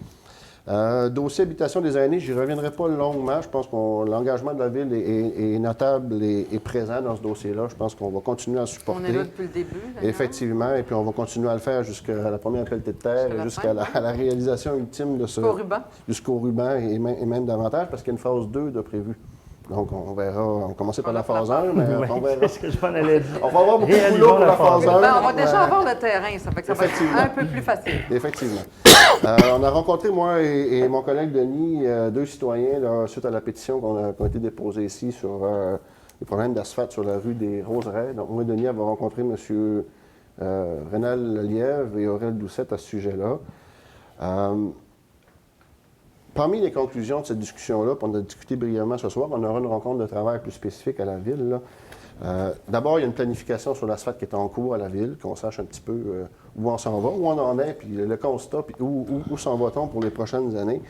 Dossier habitation des aînés, je n'y reviendrai pas longuement. Je pense que l'engagement de la Ville est notable et présent dans ce dossier-là. Je pense qu'on va continuer à le supporter. On est là depuis le début. Effectivement, et puis on va continuer à le faire jusqu'à la première qualité de terre, jusqu'à la réalisation ultime de du score ruban et même davantage, parce qu'il y a une phase 2 de prévu. Donc, on verra. On va commencer par On la a fait la phase 1, mais Ouais, on verra. c'est ce que je m'en allais dire. On va avoir beaucoup de Réalisons boulot pour la la phase phase 1. Ben, on va déjà avoir le terrain, ça fait que ça va être Effectivement. un peu plus facile. Effectivement. On a rencontré, moi et mon collègue Denis, deux citoyens là, suite à la pétition qui a été déposée ici sur les problèmes d'asphalte sur la rue des Roseraies. Donc, moi et Denis avons rencontré M. Rénal Lelièvre et Aurèle Doucette à ce sujet-là. Parmi les conclusions de cette discussion-là, puis on a discuté brièvement ce soir, on aura une rencontre de travail plus spécifique à la Ville. Là. D'abord, il y a une planification sur l'asphalte qui est en cours à la Ville, qu'on sache un petit peu où on s'en va, où on en est, puis le constat, puis où s'en va-t-on pour les prochaines années.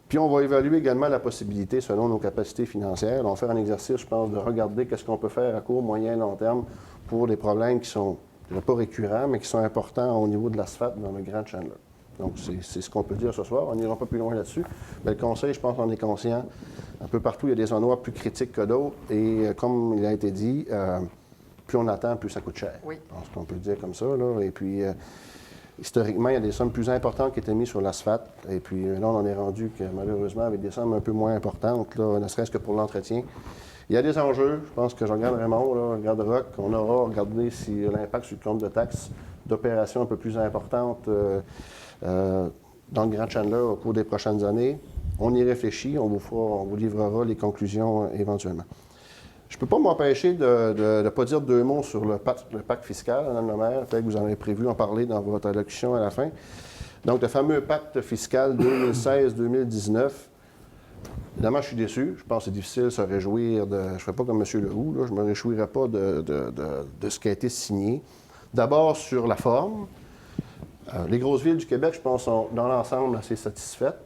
Puis on va évaluer également la possibilité, selon nos capacités financières. On va faire un exercice, je pense, de regarder qu'est-ce qu'on peut faire à court, moyen, long terme pour des problèmes qui sont pas récurrents, mais qui sont importants au niveau de l'asphalte dans le Grand Chandler. Donc, c'est ce qu'on peut dire ce soir. On n'ira pas plus loin là-dessus. Mais le Conseil, je pense qu'on est conscient. Un peu partout, il y a des endroits plus critiques que d'autres. Et comme il a été dit, plus on attend, plus ça coûte cher. Oui. Je pense qu'on peut le dire comme ça. Là. Et puis, historiquement, il y a des sommes plus importantes qui étaient mises sur l'asphalte. Et puis, là, on en est rendu que, malheureusement, avec des sommes un peu moins importantes, là, ne serait-ce que pour l'entretien. Il y a des enjeux. Je pense que je regarde Raymond, là, je regarde Rock. On aura regardé si l'impact sur le compte de taxes d'opérations un peu plus importantes dans le Grand Chandler au cours des prochaines années. On y réfléchit, on vous livrera les conclusions éventuellement. Je ne peux pas m'empêcher de ne pas dire deux mots sur le pacte fiscal, Mme le maire. Peut-être que vous en avez prévu en parler dans votre allocution à la fin. Donc, le fameux pacte fiscal 2016-2019. Évidemment, je suis déçu. Je pense que c'est difficile de se réjouir de... Je ne ferai pas comme M. Leroux, là. Je ne me réjouirais pas de ce qui a été signé. D'abord, sur la forme. Les grosses villes du Québec, je pense, sont dans l'ensemble assez satisfaites.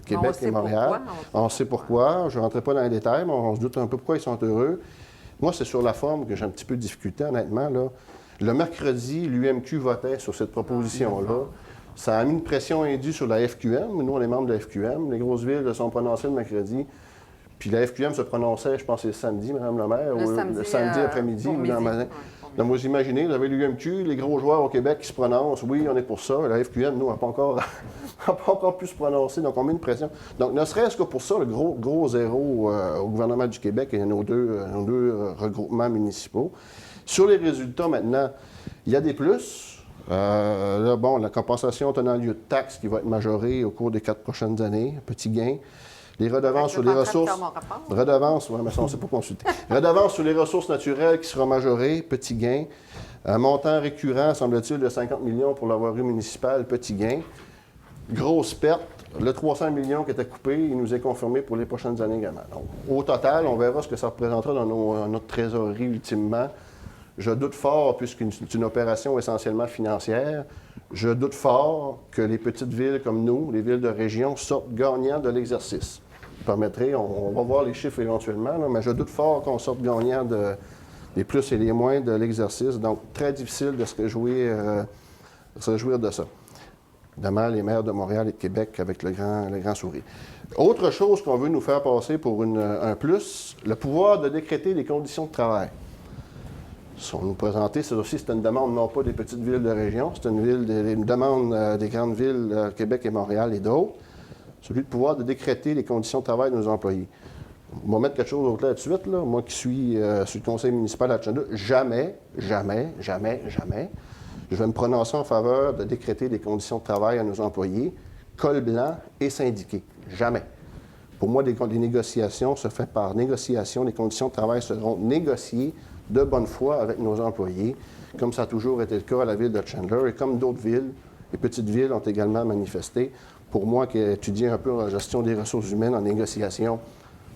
Québec et Montréal. On sait pourquoi. Je ne rentrerai pas dans les détails, mais on se doute un peu pourquoi ils sont heureux. Moi, c'est sur la forme que j'ai un petit peu de difficulté, honnêtement. Là. Le mercredi, l'UMQ votait sur cette proposition-là. Ça a mis une pression indue sur la FQM. Nous, on est membres de la FQM. Les grosses villes se sont prononcées le mercredi. Puis la FQM se prononçait, je pense, c'est le samedi, Mme la maire, le samedi après-midi. Donc, vous imaginez, vous avez l'UMQ, les gros joueurs au Québec qui se prononcent, oui, on est pour ça. La FQM, nous, n'a pas encore pu se prononcer, donc on met une pression. Donc, ne serait-ce que pour ça, le gros zéro au gouvernement du Québec et nos deux regroupements municipaux. Sur les résultats, maintenant, il y a des plus. Là, bon, la compensation tenant lieu de taxes qui va être majorée au cours des 4 prochaines années, petit gain. Les redevances sur les ressources. Redevances, oui, mais ça, on ne s'est pas consulté. Redevances sur les ressources naturelles qui sera majorée, petit gain. Un montant récurrent, semble-t-il, de 50 millions pour la voirie municipale, petit gain. Grosse perte. Le 300 millions qui était coupé, il nous est confirmé pour les prochaines années également. Donc, au total, on verra ce que ça représentera dans notre trésorerie ultimement. Je doute fort, puisque c'est une opération essentiellement financière, je doute fort que les petites villes comme nous, les villes de région, sortent gagnants de l'exercice. Vous permettrez, on va voir les chiffres éventuellement, là, mais je doute fort qu'on sorte gagnant des plus et les moins de l'exercice. Donc, très difficile de se réjouir de ça. Évidemment, les maires de Montréal et de Québec avec le grand sourire. Autre chose qu'on veut nous faire passer pour un plus, le pouvoir de décréter les conditions de travail. Si on nous présentait, c'est une demande non pas des petites villes de région, c'est une demande des grandes villes, Québec et Montréal et d'autres, celui de pouvoir de décréter les conditions de travail de nos employés. On va mettre quelque chose d'autre là tout de suite, là. Moi qui suis sur le conseil municipal à Chandler, jamais, je vais me prononcer en faveur de décréter des conditions de travail à nos employés, col blanc et syndiqués. Jamais. Pour moi, les négociations se font par négociation. Les conditions de travail seront négociées de bonne foi avec nos employés, comme ça a toujours été le cas à la ville de Chandler et comme d'autres villes, les petites villes ont également manifesté. Pour moi qui ai étudié un peu la gestion des ressources humaines en négociation,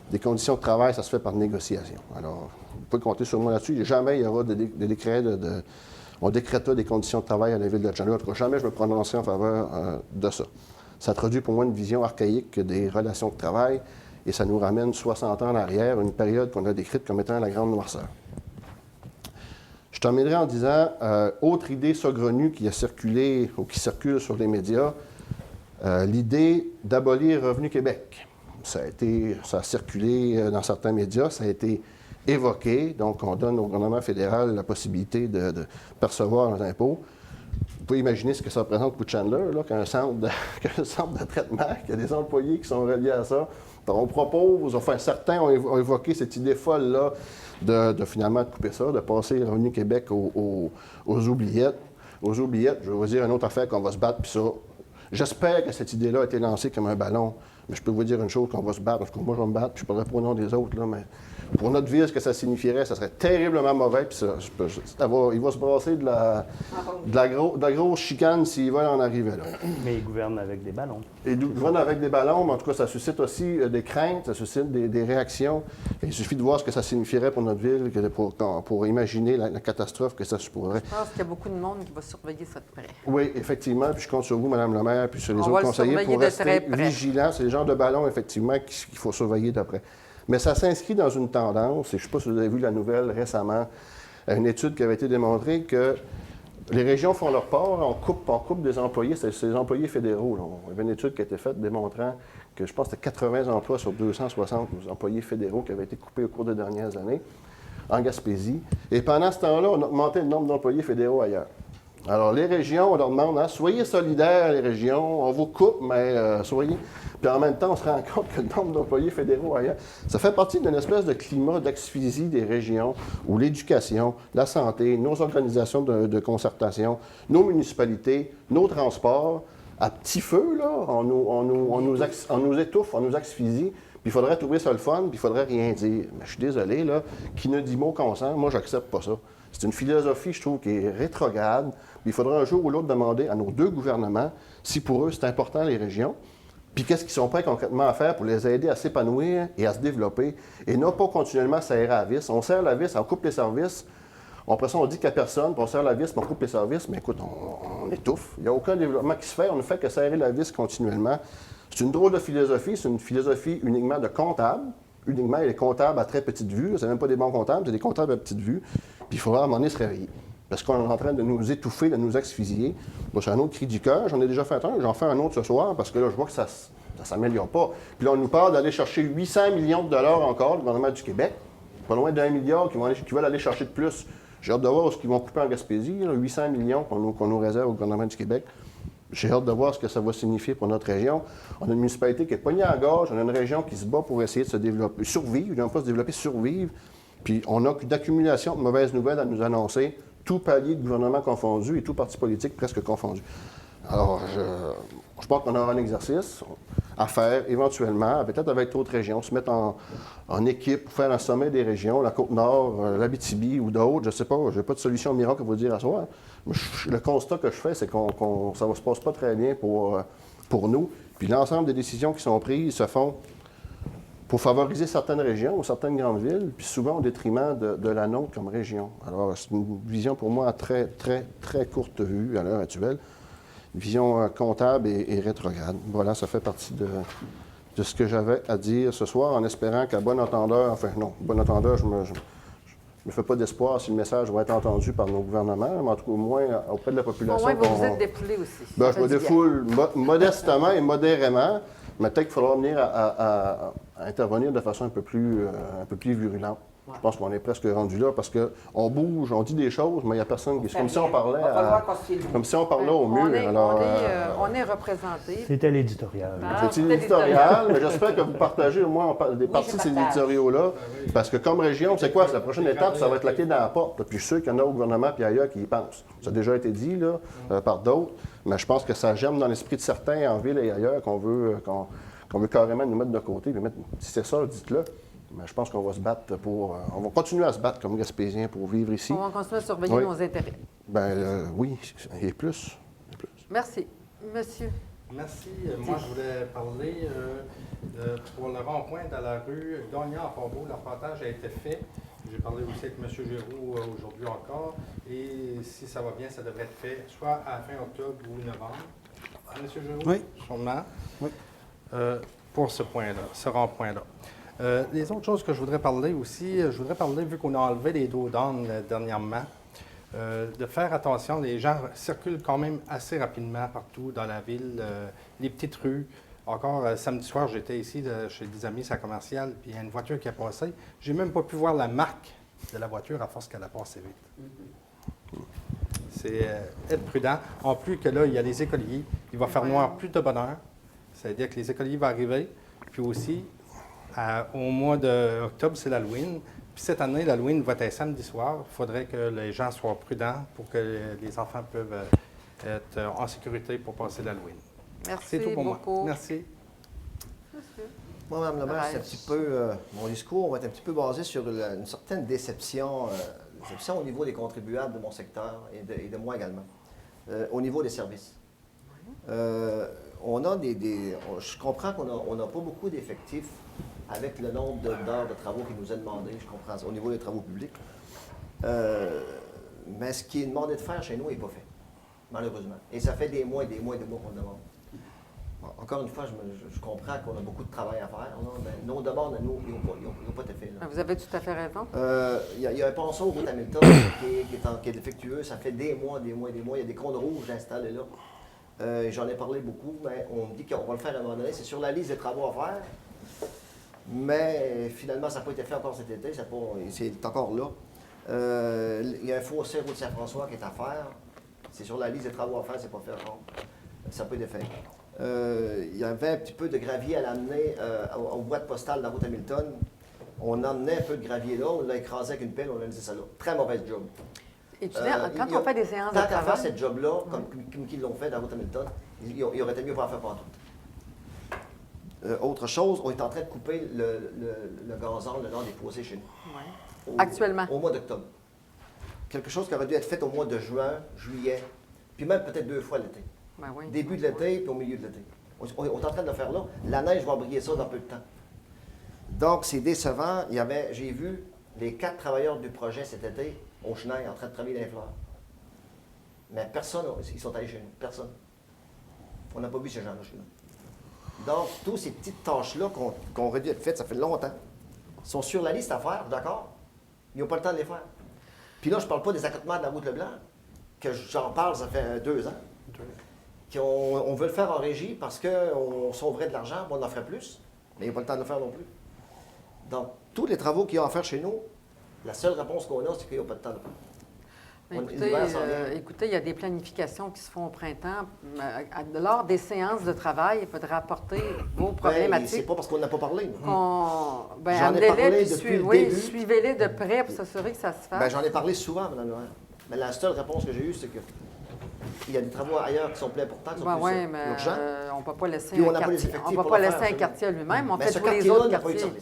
des conditions de travail, ça se fait par négociation. Alors, vous pouvez compter sur moi là-dessus. Jamais il y aura de décret on décrétera des conditions de travail à la ville de Chandler. En tout cas, jamais je me prononcerai en faveur de ça. Ça traduit pour moi une vision archaïque des relations de travail et ça nous ramène 60 ans en arrière, une période qu'on a décrite comme étant la grande noirceur. Je terminerai en disant, autre idée saugrenue qui a circulé ou qui circule sur les médias, l'idée d'abolir Revenu Québec. Ça a circulé dans certains médias, ça a été évoqué, donc on donne au gouvernement fédéral la possibilité de percevoir nos impôts. vous pouvez imaginer ce que ça représente pour Chandler, là, qu'un centre de traitement, qu'il y a des employés qui sont reliés à ça. Donc, on propose, enfin certains ont évoqué cette idée folle-là de finalement couper ça, de passer Revenu Québec aux oubliettes. Aux oubliettes, je vais vous dire une autre affaire qu'on va se battre, puis ça, j'espère que cette idée-là a été lancée comme un ballon, mais je peux vous dire une chose, qu'on va se battre, parce que moi je vais me battre, puis je parlerai pas au nom des autres, là, mais pour notre ville, ce que ça signifierait, ça serait terriblement mauvais, puis il va se brasser de la grosse chicane s'il va en arriver là. Mais ils gouvernent avec des ballons. Ils gouvernent avec des ballons, mais en tout cas, ça suscite aussi des craintes, ça suscite des réactions. Et il suffit de voir ce que ça signifierait pour notre ville, pour imaginer la catastrophe que ça se pourrait. Je pense qu'il y a beaucoup de monde qui va surveiller ça de près. Oui, effectivement, puis je compte sur vous, Mme le maire, puis sur les On autres va le conseillers pour surveiller de rester très près. vigilants. C'est le genre de ballon, effectivement, qu'il faut surveiller d'après. Mais ça s'inscrit dans une tendance, et je ne sais pas si vous avez vu la nouvelle récemment, une étude qui avait été démontrée que les régions font leur part, on coupe des employés, c'est les employés fédéraux. Là. Il y avait une étude qui a été faite démontrant que je pense que c'était 80 emplois sur 260 employés fédéraux qui avaient été coupés au cours des dernières années en Gaspésie. Et pendant ce temps-là, on a augmenté le nombre d'employés fédéraux ailleurs. Alors, les régions, on leur demande, soyez solidaires, les régions, on vous coupe, mais soyez... Puis en même temps, on se rend compte que le nombre d'employés fédéraux ailleurs, ça fait partie d'une espèce de climat d'asphyxie des régions où l'éducation, la santé, nos organisations de concertation, nos municipalités, nos transports, à petit feu, là, on nous étouffe, on nous asphyxie. Puis il faudrait trouver ça le fun, puis il faudrait rien dire. Mais je suis désolé, là, qui ne dit mot consent, moi, j'accepte pas ça. C'est une philosophie, je trouve, qui est rétrograde. Puis il faudra un jour ou l'autre demander à nos deux gouvernements si pour eux, c'est important, les régions, puis qu'est-ce qu'ils sont prêts concrètement à faire pour les aider à s'épanouir et à se développer, et non pas continuellement serrer à la vis. On serre la vis, on coupe les services, après ça, on dit qu'il n'y a personne, puis on serre la vis, puis on coupe les services, mais écoute, on étouffe. Il n'y a aucun développement qui se fait, on ne fait que serrer la vis continuellement. C'est une drôle de philosophie, c'est une philosophie uniquement de comptable. Uniquement, il y a des comptables à très petite vue, c'est même pas des bons comptables, c'est des comptables à petite vue, puis il faudra à un moment donné se réveiller. Parce qu'on est en train de nous étouffer, de nous asphyxier. Moi, c'est un autre cri du cœur. J'en ai déjà fait un. J'en fais un autre ce soir parce que là, je vois que ça ne s'améliore pas. Puis là, on nous parle d'aller chercher 800 millions de dollars encore, le gouvernement du Québec. Pas loin d'1 milliard qui veulent aller chercher de plus. J'ai hâte de voir ce qu'ils vont couper en Gaspésie. Là, 800 millions qu'on nous réserve au gouvernement du Québec. J'ai hâte de voir ce que ça va signifier pour notre région. On a une municipalité qui est poignée à la gorge. On a une région qui se bat pour essayer de se développer, survivre. Non pas se développer, survivre. Puis on a une accumulation de mauvaises nouvelles à nous annoncer. Tout palier de gouvernement confondu et tout parti politique presque confondu. Alors, je pense qu'on aura un exercice à faire éventuellement, peut-être avec d'autres régions, se mettre en équipe pour faire un sommet des régions, la Côte-Nord, l'Abitibi ou d'autres, je ne sais pas, je n'ai pas de solution miracle à vous dire à soi. Mais le constat que je fais, c'est que ça ne se passe pas très bien pour nous. Puis l'ensemble des décisions qui sont prises se font pour favoriser certaines régions ou certaines grandes villes, puis souvent au détriment de la nôtre comme région. Alors, c'est une vision pour moi à très, très, très courte vue à l'heure actuelle. Une vision comptable et rétrograde. Voilà, ça fait partie de ce que j'avais à dire ce soir, en espérant qu'à bon entendeur, enfin non, bon entendeur, je me fais pas d'espoir si le message va être entendu par nos gouvernements, mais en tout cas, au moins auprès de la population. Au moins, vous êtes défoulé aussi. Ben, je me défoule modestement et modérément, mais peut-être qu'il faudra venir à intervenir de façon un peu plus virulente. Je pense qu'on est presque rendu là parce qu'on bouge, on dit des choses, mais il n'y a personne qui... C'est comme si on parlait au mur. On est représenté. C'était l'éditorial. C'est l'éditorial, mais j'espère que vous partagez au moins des parties de ces éditoriaux-là. Parce que comme région, c'est quoi? La prochaine étape, ça va être la clé dans la porte. Puis je suis sûr qu'il y en a au gouvernement et ailleurs qui y pensent. Ça a déjà été dit là, par d'autres, mais je pense que ça germe dans l'esprit de certains en ville et ailleurs qu'on veut carrément nous mettre de côté. Si c'est ça, dites-le. Mais je pense qu'on va se battre on va continuer à se battre comme Gaspésiens pour vivre ici. On va continuer à surveiller nos intérêts. Oui, et plus. Merci. Monsieur. Merci. Moi, je voulais parler pour le rond-point dans la rue Gagnon à Fort-Beau. Le reportage a été fait. J'ai parlé aussi avec M. Giroux aujourd'hui encore. Et si ça va bien, ça devrait être fait soit à fin octobre ou novembre. M. Giroux? Oui. Sûrement. Oui. Pour ce point-là, ce rond-point-là. Les autres choses que je voudrais parler aussi, vu qu'on a enlevé les dos d'âne dernièrement, de faire attention, les gens circulent quand même assez rapidement partout dans la ville, les petites rues. Encore samedi soir, j'étais ici chez des amis, sa commerciale, puis il y a une voiture qui a passé. J'ai même pas pu voir la marque de la voiture à force qu'elle a passé vite. c'est être prudent. En plus que là, il y a les écoliers. Il va faire noir plus de bonne heure. C'est-à-dire que les écoliers vont arriver. Puis aussi, au mois d'octobre, c'est l'Halloween. Puis cette année, l'Halloween va être samedi soir. Il faudrait que les gens soient prudents pour que les enfants peuvent être en sécurité pour passer l'Halloween. Merci C'est tout pour beaucoup. moi. Merci. Moi, Mme le maire, c'est un petit peu, mon discours va être un petit peu basé sur une certaine déception au niveau des contribuables de mon secteur et de moi également, au niveau des services. On a je comprends qu'on n'a pas beaucoup d'effectifs avec le nombre d'heures de travaux qui nous est demandé, je comprends ça, au niveau des travaux publics. Mais ce qui est demandé de faire chez nous n'est pas fait, malheureusement. Et ça fait des mois et des mois et des mois qu'on le demande. Encore une fois, je comprends qu'on a beaucoup de travail à faire, là, mais nos demandes à nous, ils n'ont pas été faites. Vous avez tout à fait raison. Il y a un ponceau au route Hamilton qui est défectueux. Ça fait des mois, des mois et des mois. Il y a des cônes rouges installés là. J'en ai parlé beaucoup, mais on me dit qu'on va le faire à un moment donné. C'est sur la liste des travaux à faire. Mais finalement, ça n'a pas été fait encore cet été. C'est encore là. Il y a un fossé route Saint-François qui est à faire. C'est sur la liste des travaux à faire, c'est pas fait encore. Ça n'a pas été fait. Il y avait un petit peu de gravier à l'amener aux boîtes postales de la route Hamilton. On emmenait un peu de gravier là, on l'a écrasé avec une pelle, on a laissé ça là. Très mauvaise job. Et tu sais, quand on fait des séances de Tant qu'à travail... faire cette job-là, comme qu'ils l'ont fait dans la route Hamilton, il aurait été mieux pas en faire partout. Autre chose, on est en train de couper le gazon le long des fossés chez nous. Actuellement. Au mois d'octobre. Quelque chose qui aurait dû être fait au mois de juin, juillet, puis même peut-être 2 fois l'été. Ben oui. Début de l'été, puis au milieu de l'été. On est en train de le faire là. La neige va briller ça dans peu de temps. Donc, c'est décevant. J'ai vu les 4 travailleurs du projet cet été au Chenail en train de travailler dans les fleurs. Mais personne, ils sont allés chez nous. Personne. On n'a pas vu ces gens-là chez nous. Donc, toutes ces petites tâches-là qu'on aurait dû être faites, ça fait longtemps, sont sur la liste à faire, d'accord? Ils n'ont pas le temps de les faire. Puis là, je ne parle pas des accotements de la route Leblanc, que j'en parle, ça fait 2 ans. On veut le faire en régie parce qu'on sauverait de l'argent, on en ferait plus, mais il n'y a pas le temps de le faire non plus. Donc, tous les travaux qu'il y a à faire chez nous, la seule réponse qu'on a, c'est qu'il n'y a pas de temps de le faire. Écoutez, il y a des planifications qui se font au printemps. Lors des séances de travail, il faudra apporter vos problématiques. C'est pas parce qu'on n'a pas parlé. J'en ai parlé depuis le début. Suivez-les de près pour s'assurer que ça se fasse. J'en ai parlé souvent, Mme le maire. Mais la seule réponse que j'ai eue, c'est que il y a des travaux ailleurs qui sont plus importants, qui sont plus urgents. On ne peut pas laisser un quartier à lui-même. On fait tous les autres quartiers.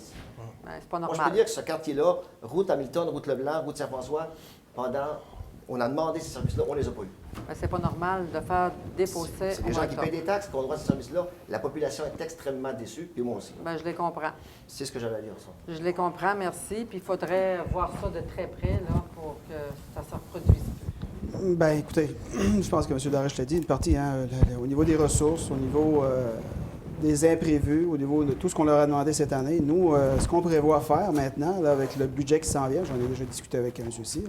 C'est pas normal. Moi, je peux dire que ce quartier-là, route Hamilton, route Leblanc, route Saint-François, on a demandé ces services-là, on ne les a pas eus. C'est pas normal de faire des fossés. C'est des gens qui payent des taxes, qui ont droit à ces services-là. La population est extrêmement déçue, puis moi aussi. Je les comprends. C'est ce que j'avais à dire, ça. Je les comprends, merci. Puis il faudrait voir ça de très près là, pour que ça se reproduise plus. Bien, écoutez, je pense que M. Darèche l'a dit, une partie, au niveau des ressources, au niveau des imprévus, au niveau de tout ce qu'on leur a demandé cette année. Nous, ce qu'on prévoit faire maintenant, là, avec le budget qui s'en vient, j'en ai déjà discuté avec M. Cyr,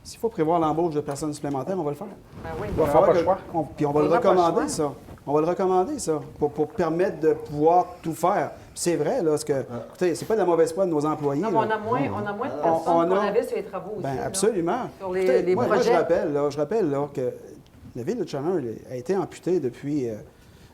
s'il faut prévoir l'embauche de personnes supplémentaires, on va le faire. Oui. On va faire puis on va le recommander, ça. On va le recommander, ça, pour permettre de pouvoir tout faire. C'est vrai, là, parce que, écoutez, c'est pas de la mauvaise foi de nos employés. Non, on a moins de personnes qu'on avait sur les travaux aussi. Bien, absolument. Sur les moi, projets. je rappelle que la ville de Chandler a été amputée depuis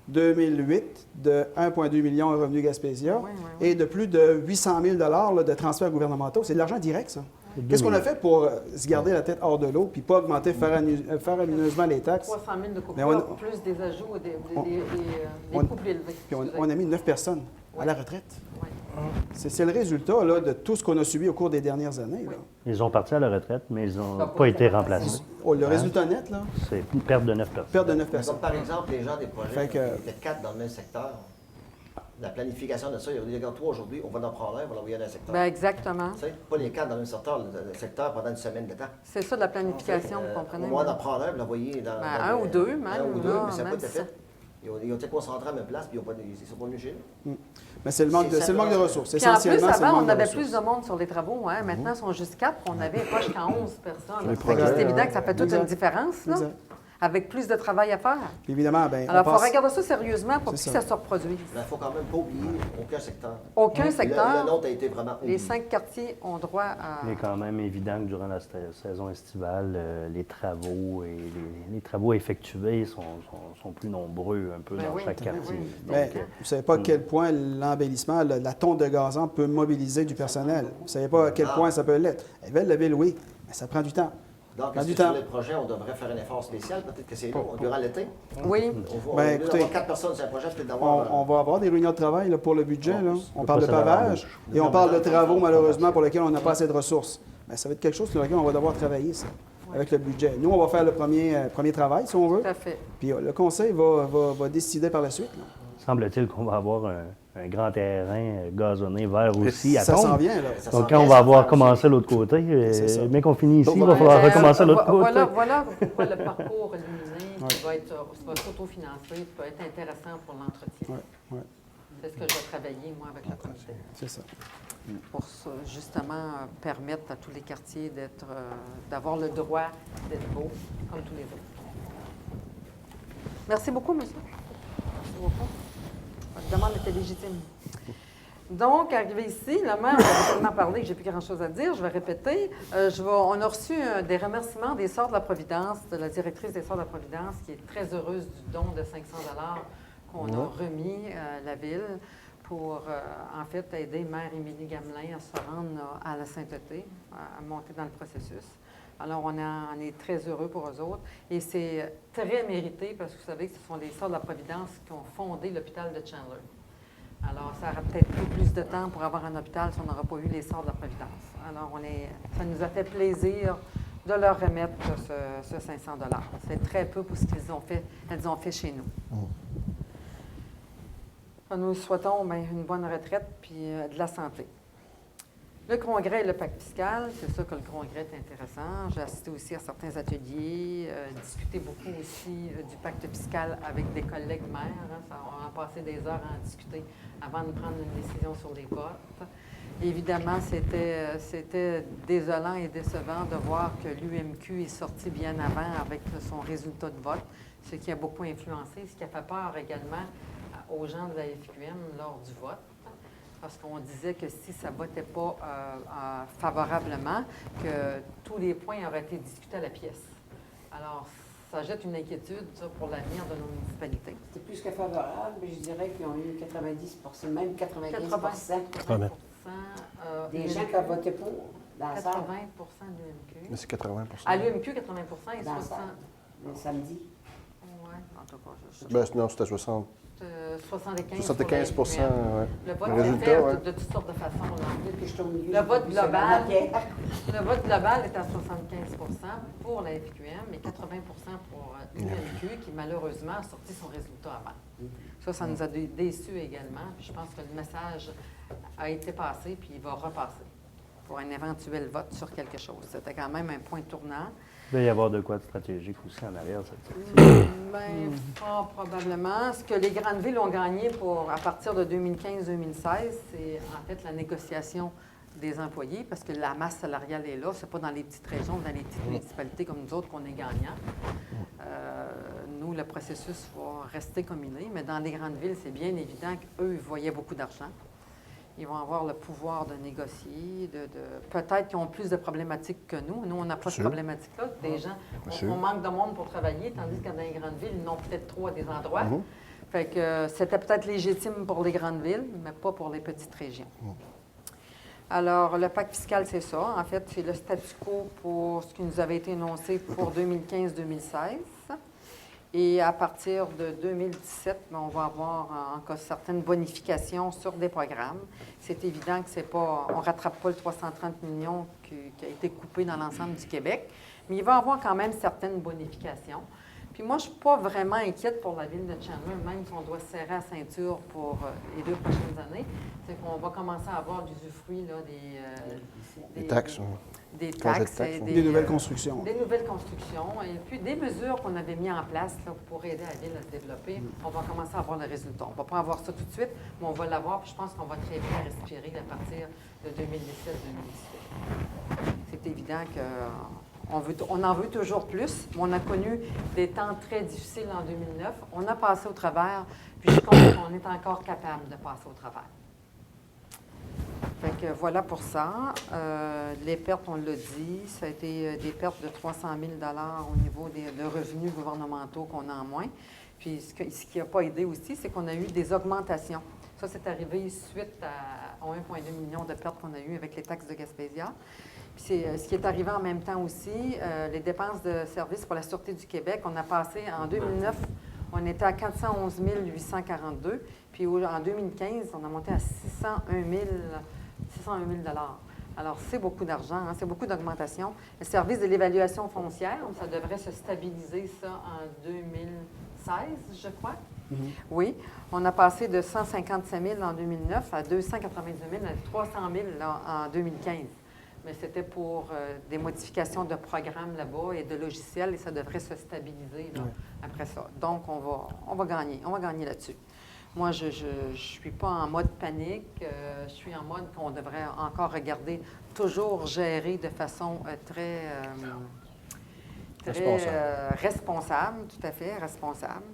2008 de 1,2 million en revenus Gaspésia et de plus de 800 000 de transferts gouvernementaux. C'est de l'argent direct, ça. Qu'est-ce qu'on a fait pour se garder la tête hors de l'eau puis pas augmenter faramineusement les taxes? 300 000 de coupures, plus des ajouts, des coûts plus élevés. Puis on a mis 9 personnes à la retraite. C'est le résultat là, de tout ce qu'on a subi au cours des dernières années. Là. Ils ont parti à la retraite, mais ils n'ont pas été remplacés. Le résultat net, là? C'est une perte de 9 personnes. Perte de 9 personnes. Comme par exemple, les gens des projets qui étaient 4 dans le même secteur. La planification de ça, il y a dit, regarde, toi, aujourd'hui, on va en prendre un, on va l'envoyer dans un secteur. Exactement. Tu sais, pas les 4 dans le même secteur pendant une semaine de temps. C'est ça de la planification, vous comprenez? On va en prendre un, vous l'envoyer dans... un ou deux, même. Un ou deux, mais ça n'a pas même été fait. Ils ont été concentrés à la même place, puis ils ne sont pas venus chez nous. Mais c'est le manque de ressources. Puis en plus, avant, on avait plus de monde sur les travaux. Maintenant, ils sont juste 4, puis on avait pas jusqu'à 11 personnes. C'est évident que ça fait toute une différence. Là. avec plus de travail à faire. Puis évidemment, bien, Alors, il faut regarder ça sérieusement pour que C'est ça ça. se reproduise. Il ne faut quand même pas oublier aucun secteur. Aucun secteur. Le nôtre a été vraiment Les oublié. 5 quartiers ont droit à... Il est quand même évident que durant la saison estivale, les travaux et les travaux effectués sont plus nombreux un peu Ben dans oui, chaque ben quartier. oui. Bien, Donc, vous ne savez pas à quel point l'embellissement, la tonte de gazon peut mobiliser du personnel. Vous ne savez pas à quel point ça peut l'être. Elle veut la ville, oui, mais ça prend du temps. Donc, Prend est-ce du que sur temps. les projets, on devrait faire un effort spécial? Peut-être que c'est long, durant l'été. Oui. On va, Ben, au lieu écoutez, d'avoir 4 personnes sur un projet, peut-être d'avoir... On va avoir des réunions de travail là, pour le budget. Là. On peut parle de pas savoir pavage et on parle de travaux, malheureusement, pour lesquels on n'a pas assez de ressources. Mais ça va être quelque chose sur lequel on va devoir travailler, ça, avec le budget. Nous, on va faire le premier travail, si on veut. Tout à fait. Puis le conseil va décider par la suite. Là. semble-t-il qu'on va avoir un grand terrain gazonné vert aussi à Ça s'en Combe. vient, là. Ça Donc, s'en quand on vient, va ça avoir fait commencé l'autre côté, C'est ça. mais qu'on finit ici, il va falloir recommencer l'autre côté. Voilà pourquoi le parcours illuminé qui va s'autofinancer peut être intéressant pour l'entretien. Ouais, ouais. C'est ce que je vais travailler, moi, avec le comité. C'est ça. Pour justement permettre à tous les quartiers d'avoir le droit d'être beaux comme tous les autres. Merci beaucoup, monsieur. Merci beaucoup. Votre demande était légitime. Donc, arrivé ici, le maire, on a tellement parlé que j'ai plus grand-chose à dire, je vais répéter. On a reçu des remerciements des Sœurs de la Providence, de la directrice des Sœurs de la Providence, qui est très heureuse du don de 500 $ qu'on a remis à la ville pour, en fait, aider Mère Émilie Gamelin à se rendre à la sainteté, à monter dans le processus. Alors, on est très heureux pour eux autres. Et c'est très mérité parce que vous savez que ce sont les Sœurs de la Providence qui ont fondé l'hôpital de Chandler. Alors, ça aurait peut-être pris plus de temps pour avoir un hôpital si on n'aurait pas eu les Sœurs de la Providence. Alors, ça nous a fait plaisir de leur remettre ce 500 $. C'est très peu pour ce qu'elles ont fait chez nous. Nous souhaitons une bonne retraite puis de la santé. Le congrès et le pacte fiscal, c'est ça que le congrès est intéressant. J'ai assisté aussi à certains ateliers, discuté beaucoup aussi du pacte fiscal avec des collègues maires. On a passé des heures à en discuter avant de prendre une décision sur les votes. Évidemment, c'était désolant et décevant de voir que l'UMQ est sorti bien avant avec son résultat de vote, ce qui a beaucoup influencé, ce qui a fait peur également aux gens de la FQM lors du vote. Parce qu'on disait que si ça ne votait pas favorablement, que tous les points auraient été discutés à la pièce. Alors, ça jette une inquiétude ça, pour l'avenir de nos municipalités. C'est plus que favorable, mais je dirais qu'ils ont eu 90 même 95 des gens qui ont voté pour dans la 80 salle. de l'UMQ. Mais c'est 80 À l'UMQ, 80 et Dans la 60. salle, le samedi. Oui, en tout cas, Non, c'était 60. 75 75 pour la FQM. ouais. Le vote Le s'est résultat, fait ouais. de toutes sortes de façons. là. Depuis que je suis au milieu, Le vote j'ai vu global. seulement Pierre. Le vote global est à 75 pour la FQM et 80 pour l'UMQ, qui malheureusement a sorti son résultat avant. Ça nous a déçus également. Puis je pense que le message a été passé, puis il va repasser pour un éventuel vote sur quelque chose. C'était quand même un point tournant. Il va y avoir de quoi de stratégique aussi en arrière, cette sortie. Bien, fort probablement. Ce que les grandes villes ont gagné à partir de 2015-2016, c'est en fait la négociation des employés, parce que la masse salariale est là. Ce n'est pas dans les petites régions, dans les petites municipalités comme nous autres qu'on est gagnants. Nous, le processus va rester comme il est, mais dans les grandes villes, c'est bien évident qu'eux, ils voyaient beaucoup d'argent. Ils vont avoir le pouvoir de négocier, peut-être qu'ils ont plus de problématiques que nous. Nous, on n'a pas de problématiques-là. Des gens, on manque de monde pour travailler, tandis que dans les grandes villes, ils en ont peut-être trop à des endroits. Fait que c'était peut-être légitime pour les grandes villes, mais pas pour les petites régions. Alors, le pacte fiscal, c'est ça. En fait, c'est le statu quo pour ce qui nous avait été énoncé pour 2015-2016. Et à partir de 2017, on va avoir encore certaines bonifications sur des programmes. C'est évident que on ne rattrape pas le 330 millions qui a été coupé dans l'ensemble du Québec, mais il va y avoir quand même certaines bonifications. Puis moi, je ne suis pas vraiment inquiète pour la ville de Chandler, même si on doit se serrer la ceinture pour les 2 prochaines années. C'est qu'on va commencer à avoir l'usufruit Des taxes. Des Congés de taxes, taxes, et Des nouvelles constructions. des nouvelles constructions et puis des mesures qu'on avait mises en place là, pour aider la ville à se développer. On va commencer à avoir le résultat. On ne va pas avoir ça tout de suite, mais on va l'avoir. Puis je pense qu'on va très bien respirer à partir de 2017-2018. C'est évident on en veut toujours plus, mais on a connu des temps très difficiles en 2009. On a passé au travers, puis je pense qu'on est encore capable de passer au travers. Fait que voilà pour ça. Les pertes, on l'a dit, ça a été des pertes de 300 000 au niveau de revenus gouvernementaux qu'on a en moins. Puis ce qui n'a pas aidé aussi, c'est qu'on a eu des augmentations. Ça, c'est arrivé suite aux 1,2 million de pertes qu'on a eues avec les taxes de Gaspésia. Puis ce qui est arrivé en même temps aussi, les dépenses de services pour la Sûreté du Québec, on a passé en 2009, on était à 411 842, puis en 2015, on a monté à 601 000 Alors, c'est beaucoup d'argent, hein, c'est beaucoup d'augmentation. Le service de l'évaluation foncière, ça devrait se stabiliser, ça, en 2016, je crois. Oui, on a passé de 155 000 en 2009 à 282 000, à 300 000 là, en 2015. Mais c'était pour des modifications de programmes là-bas et de logiciels, et ça devrait se stabiliser là, après ça. Donc, on va gagner là-dessus. Moi, je ne suis pas en mode panique, je suis en mode qu'on devrait encore regarder, toujours gérer de façon très responsable, tout à fait, responsable.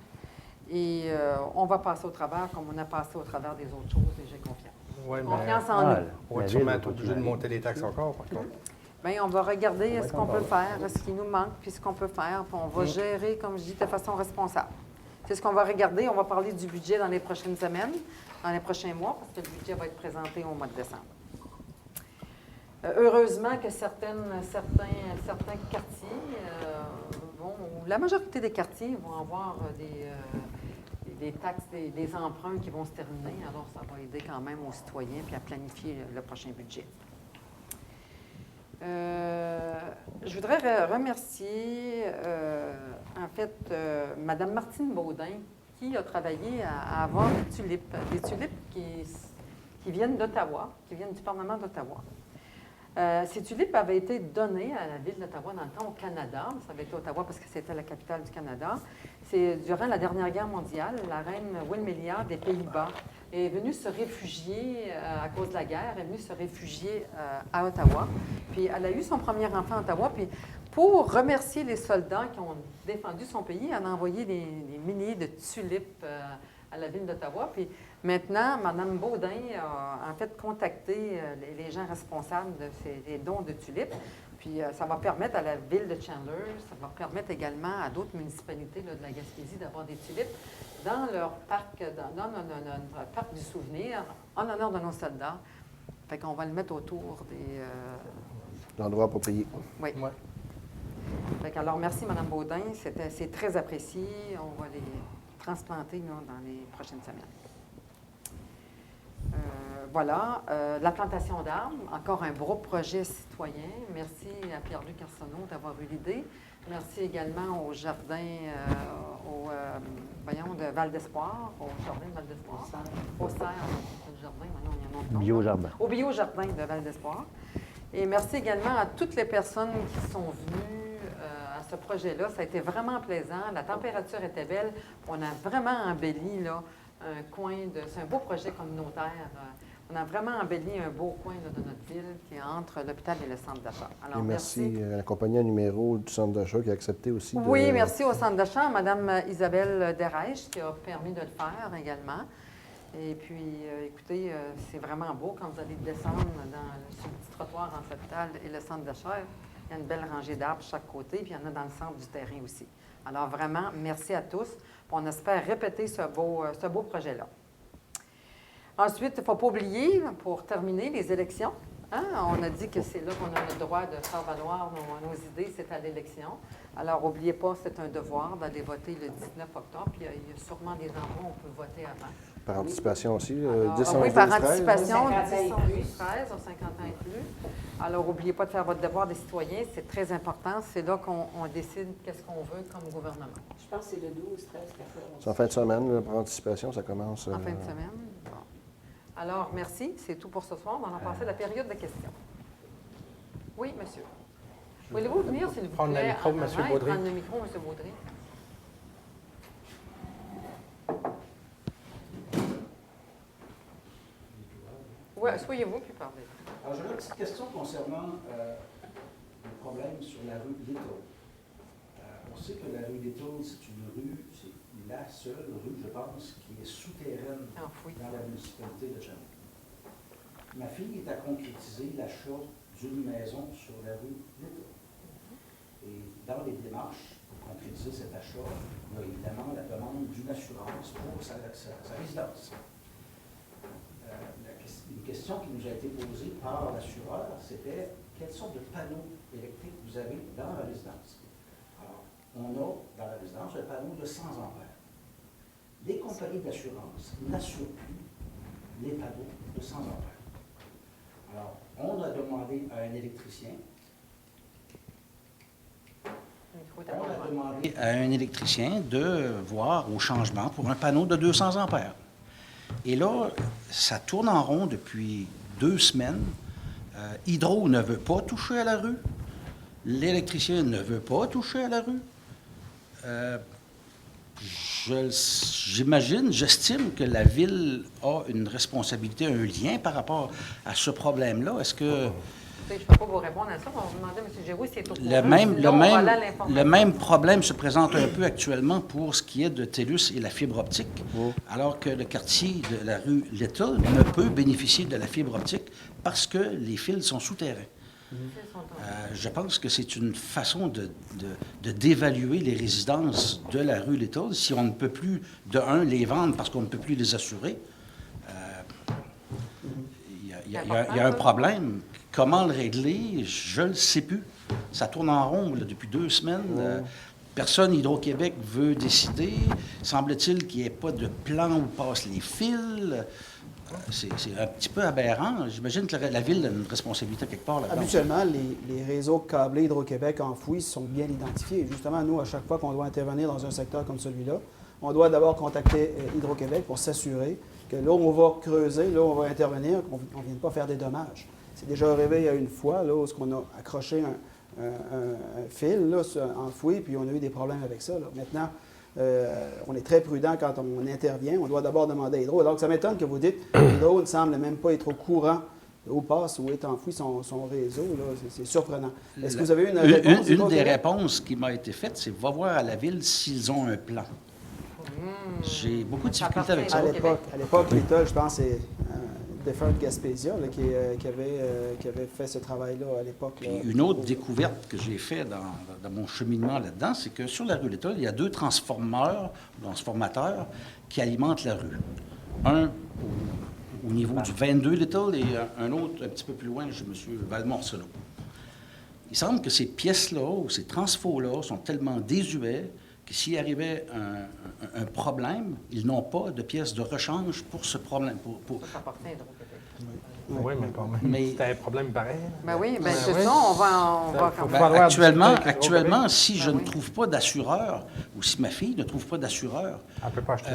Et on va passer au travers comme on a passé au travers des autres choses, et j'ai confiance. Ouais, Confiance en nous. On va sûrement être obligé de monter les taxes encore, par contre. Bien, on va regarder ce qu'on peut faire, ce qui nous manque, puis ce qu'on peut faire. Puis on va gérer, comme je dis, de façon responsable. C'est ce qu'on va regarder. On va parler du budget dans les prochaines semaines, dans les prochains mois, parce que le budget va être présenté au mois de décembre. Heureusement que certains quartiers, la majorité des quartiers vont avoir des taxes, des emprunts qui vont se terminer. Alors, ça va aider quand même aux citoyens puis à planifier le prochain budget. Je voudrais remercier, Mme Martine Baudin, qui a travaillé à avoir des tulipes qui viennent d'Ottawa, qui viennent du Parlement d'Ottawa. Ces tulipes avaient été données à la ville d'Ottawa dans le temps au Canada. Ça avait été Ottawa parce que c'était la capitale du Canada. C'est durant la dernière guerre mondiale, la reine Wilhelmina des Pays-Bas est venue se réfugier à cause de la guerre, est venue se réfugier à Ottawa. Puis elle a eu son premier enfant à Ottawa. Puis pour remercier les soldats qui ont défendu son pays, elle a envoyé des milliers de tulipes à la ville d'Ottawa. Puis maintenant, Mme Baudin a en fait contacté les gens responsables des dons de tulipes. Puis ça va permettre à la ville de Chandler, ça va permettre également à d'autres municipalités là, de la Gaspésie d'avoir des tulipes dans leur parc, dans notre parc du souvenir, en honneur de nos soldats. Fait qu'on va le mettre autour des... L'endroit approprié. Oui. Ouais. Fait alors, merci, Mme Baudin. C'est très apprécié. On va les transplanter là, dans les prochaines semaines. Voilà, la plantation d'arbres, encore un gros projet citoyen. Merci à Pierre-Luc Arsenault d'avoir eu l'idée. Merci également au jardin, de Val d'Espoir, au jardin de Val d'Espoir. Au serre, le jardin, maintenant il y a un autre nom. Bio-jardin. Au bio-jardin de Val d'Espoir. Et merci également à toutes les personnes qui sont venues à ce projet-là. Ça a été vraiment plaisant. La température était belle. On a vraiment embelli là, un coin de... C'est un beau projet communautaire. On a vraiment embelli un beau coin là, de notre ville qui est entre l'hôpital et le centre d'achat. Alors, et merci à la compagnie numéro du centre d'achat qui a accepté aussi. Oui, merci au centre d'achat, Mme Isabelle Derèche qui a permis de le faire également. Et puis, écoutez, c'est vraiment beau quand vous allez descendre sur le petit trottoir entre l'hôpital et le centre d'achat. Il y a une belle rangée d'arbres de chaque côté, puis il y en a dans le centre du terrain aussi. Alors, vraiment, merci à tous. On espère répéter ce beau projet-là. Ensuite, il ne faut pas oublier, pour terminer, les élections. Hein? On a dit que c'est là qu'on a le droit de faire valoir nos idées, c'est à l'élection. Alors, n'oubliez pas, c'est un devoir d'aller voter le 19 octobre. Puis, il y a sûrement des endroits où on peut voter avant. Par anticipation aussi, 10 oui, par 13, anticipation, 10 50 ans et plus. 13, aux 50 ans et plus. Alors, n'oubliez pas de faire votre devoir des citoyens. C'est très important. C'est là qu'on décide qu'est-ce qu'on veut comme gouvernement. Je pense que c'est le 12, 13, 14. C'est en fin de semaine, là, par anticipation, ça commence. En fin de semaine. Bon. Alors, merci. C'est tout pour ce soir. On va passer à la période de questions. Oui, monsieur. Voulez-vous venir, s'il vous plaît? Prendre le micro, M. Baudry. Prendre le micro, M. Baudry. Oui, soyez-vous, puis parlez. Alors, j'aurais une petite question concernant le problème sur la rue Little. On sait que la rue Little, c'est une rue, c'est la seule rue, je pense, qui est souterraine dans la municipalité de Channel. Ma fille est à concrétiser l'achat d'une maison sur la rue Little. Et dans les démarches pour concrétiser cet achat, il y a évidemment la demande d'une assurance pour sa résidence. Une question qui nous a été posée par l'assureur, c'était quelle sorte de panneaux électriques vous avez dans la résidence. Alors, on a dans la résidence un panneau de 100 ampères. Les compagnies d'assurance n'assurent plus les panneaux de 100 ampères. Alors, on a demandé à un électricien de voir au changement pour un panneau de 200 ampères. Et là, ça tourne en rond depuis 2 semaines. Hydro ne veut pas toucher à la rue. L'électricien ne veut pas toucher à la rue. J'estime que la Ville a une responsabilité, un lien par rapport à ce problème-là. Est-ce que... Je ne peux pas vous répondre à ça. On va vous demander, M. Géroux, si c'est au courant. Le même problème se présente un peu actuellement pour ce qui est de TELUS et la fibre optique, alors que le quartier de la rue Little ne peut bénéficier de la fibre optique parce que les fils sont souterrains. Je pense que c'est une façon d'évaluer les résidences de la rue Little. Si on ne peut plus, les vendre parce qu'on ne peut plus les assurer, il y a un problème. Comment le régler? Je ne le sais plus. Ça tourne en rond là, depuis 2 semaines. Personne, Hydro-Québec, veut décider. Semble-t-il qu'il n'y ait pas de plan où passent les fils. C'est un petit peu aberrant. J'imagine que la Ville a une responsabilité quelque part là-dedans. Habituellement, les réseaux câblés Hydro-Québec enfouis sont bien identifiés. Justement, nous, à chaque fois qu'on doit intervenir dans un secteur comme celui-là, on doit d'abord contacter Hydro-Québec pour s'assurer que là où on va creuser, là où on va intervenir, qu'on ne vienne pas faire des dommages. C'est déjà arrivé il y a une fois, là, où on a accroché un fil là, enfoui, puis on a eu des problèmes avec ça. Là. Maintenant, on est très prudent quand on intervient. On doit d'abord demander à Hydro. Donc, ça m'étonne que vous dites Hydro ne semble même pas être au courant où passe, où est enfoui son réseau. C'est surprenant. Est-ce que vous avez une réponse? Une des réponses qui m'a été faite, c'est va voir à la Ville s'ils ont un plan. J'ai beaucoup de difficultés avec ça. À l'époque, l'État, je pense, c'est Deferred Gaspésia là, qui avait fait ce travail-là à l'époque. Puis une autre découverte que j'ai faite dans mon cheminement là-dedans, c'est que sur la rue Little, il y a 2 transformateurs qui alimentent la rue. Un au niveau du 22 Little et un autre un petit peu plus loin, chez M. Valmorcelot. Il semble que ces pièces-là ou ces transfos-là sont tellement désuets que s'il arrivait un problème, ils n'ont pas de pièces de rechange pour ce problème. Ça appartient à Hydro-Québec. Oui, mais quand même, c'était un problème pareil. Ben oui, ben c'est ça, on va actuellement, si je ne trouve pas d'assureur, ou si ma fille ne trouve pas d'assureur, on ne peut pas acheter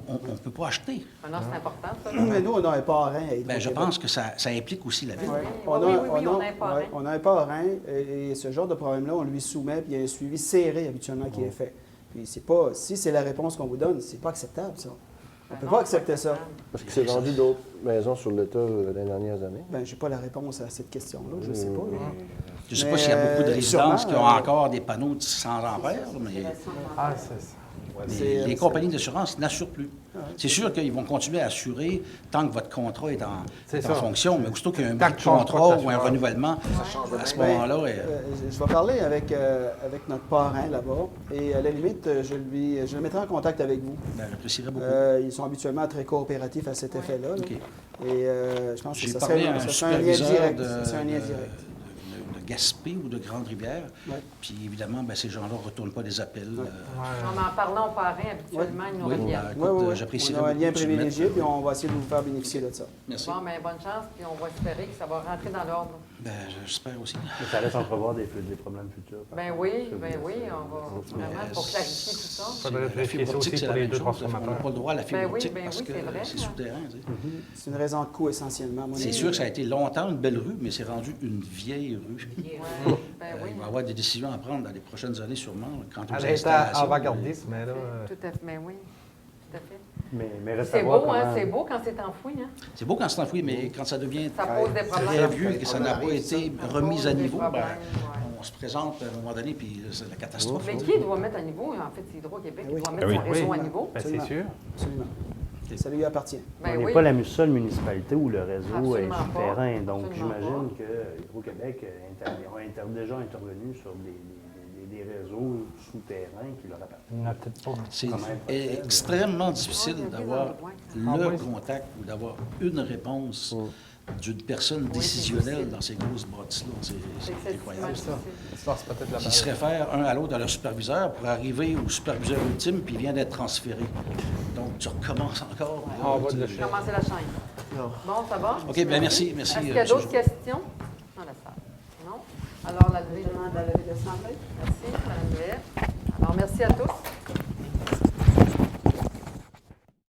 on ne peut pas acheter. Non, c'est important, ça. Mais nous, on a un parrain. Je pense que ça implique aussi la Ville. On a un parrain, et ce genre de problème-là, on lui soumet, puis il y a un suivi serré habituellement qui est fait. Puis si c'est la réponse qu'on vous donne, c'est pas acceptable, ça. On ne peut pas accepter ça. Parce qu'il s'est vendu d'autres maisons sur l'État les dernières années? Bien, je n'ai pas la réponse à cette question-là. Je ne sais pas. Je ne sais pas s'il y a beaucoup de résidences qui ont encore des panneaux de 100 ampères, mais les compagnies d'assurance n'assurent plus. C'est sûr qu'ils vont continuer à assurer tant que votre contrat est en fonction, mais aussitôt qu'il y a un bris de contrat ou un renouvellement, à ce moment-là... Je vais parler avec notre parrain là-bas, et à la limite, je le mettrai en contact avec vous. J'apprécierais beaucoup. Ils sont habituellement très coopératifs à cet effet-là. Okay. Et je pense que ça serait un lien direct. C'est un lien direct. De Gaspé ou de Grande-Rivière. Puis évidemment, ces gens-là ne retournent pas les appels. En parlant au parrain, habituellement, ils nous reviennent. J'apprécierais beaucoup. On a un lien privilégié, puis on va essayer de vous faire bénéficier de ça. Merci. Bon, bien, bonne chance, puis on va espérer que ça va rentrer dans l'ordre. J'espère aussi. Mais ça laisse entrevoir des problèmes futurs. Ben oui, on va vraiment pour clarifier tout ça. Il faudrait réfléchir ça aussi pour les 2 transformateurs. On n'a pas le droit à la fibre optique parce que c'est c'est souterrain. C'est une raison de coût essentiellement. C'est sûr que ça a été longtemps une belle rue, mais c'est rendu une vieille rue. Il va y avoir des décisions à prendre dans les prochaines années sûrement, quant aux installations. Elle est avant-gardiste, mais là... Tout à fait, mais oui, tout à fait. Mais C'est recevoir beau, hein? comment- C'est beau quand c'est enfoui, hein? C'est beau quand c'est enfoui, mais quand ça devient Ça pose des très problèmes. vieux et que ça n'a pas été Ça remis pose à des niveau, problèmes, on se présente à un moment donné, puis c'est la catastrophe. Mais qui doit mettre à niveau? En fait, c'est Hydro-Québec qui Oui. doit mettre Oui. son réseau à niveau. Ben, c'est sûr. Absolument. Ça lui appartient. Ben on n'est oui. pas la seule municipalité où le réseau est Absolument pas. souterrain. Donc, Absolument j'imagine que Hydro-Québec ont déjà intervenu sur des réseaux souterrains qui leur appartiennent. Non, peut-être pas. C'est Comment elle procède? extrêmement difficile Ouais, il y a d'avoir des endroits. le contact ou d'avoir une réponse d'une personne décisionnelle dans ces grosses bâtisses-là. C'est incroyable. C'est ça. Ça, c'est peut-être la Qui se réfèrent un à l'autre à leur superviseur pour arriver au superviseur ultime, puis il vient d'être transféré. Donc, tu recommences encore. puis là, En bas de tu- l'échelle. Commencer la chaîne. Bon, ça va? OK, bien merci. Est-ce qu'il y a monsieur d'autres Joly. questions dans la salle? Non? Alors, la levée Je demande la levée de l'Assemblée. Merci, Mme Blais. Alors, merci à tous.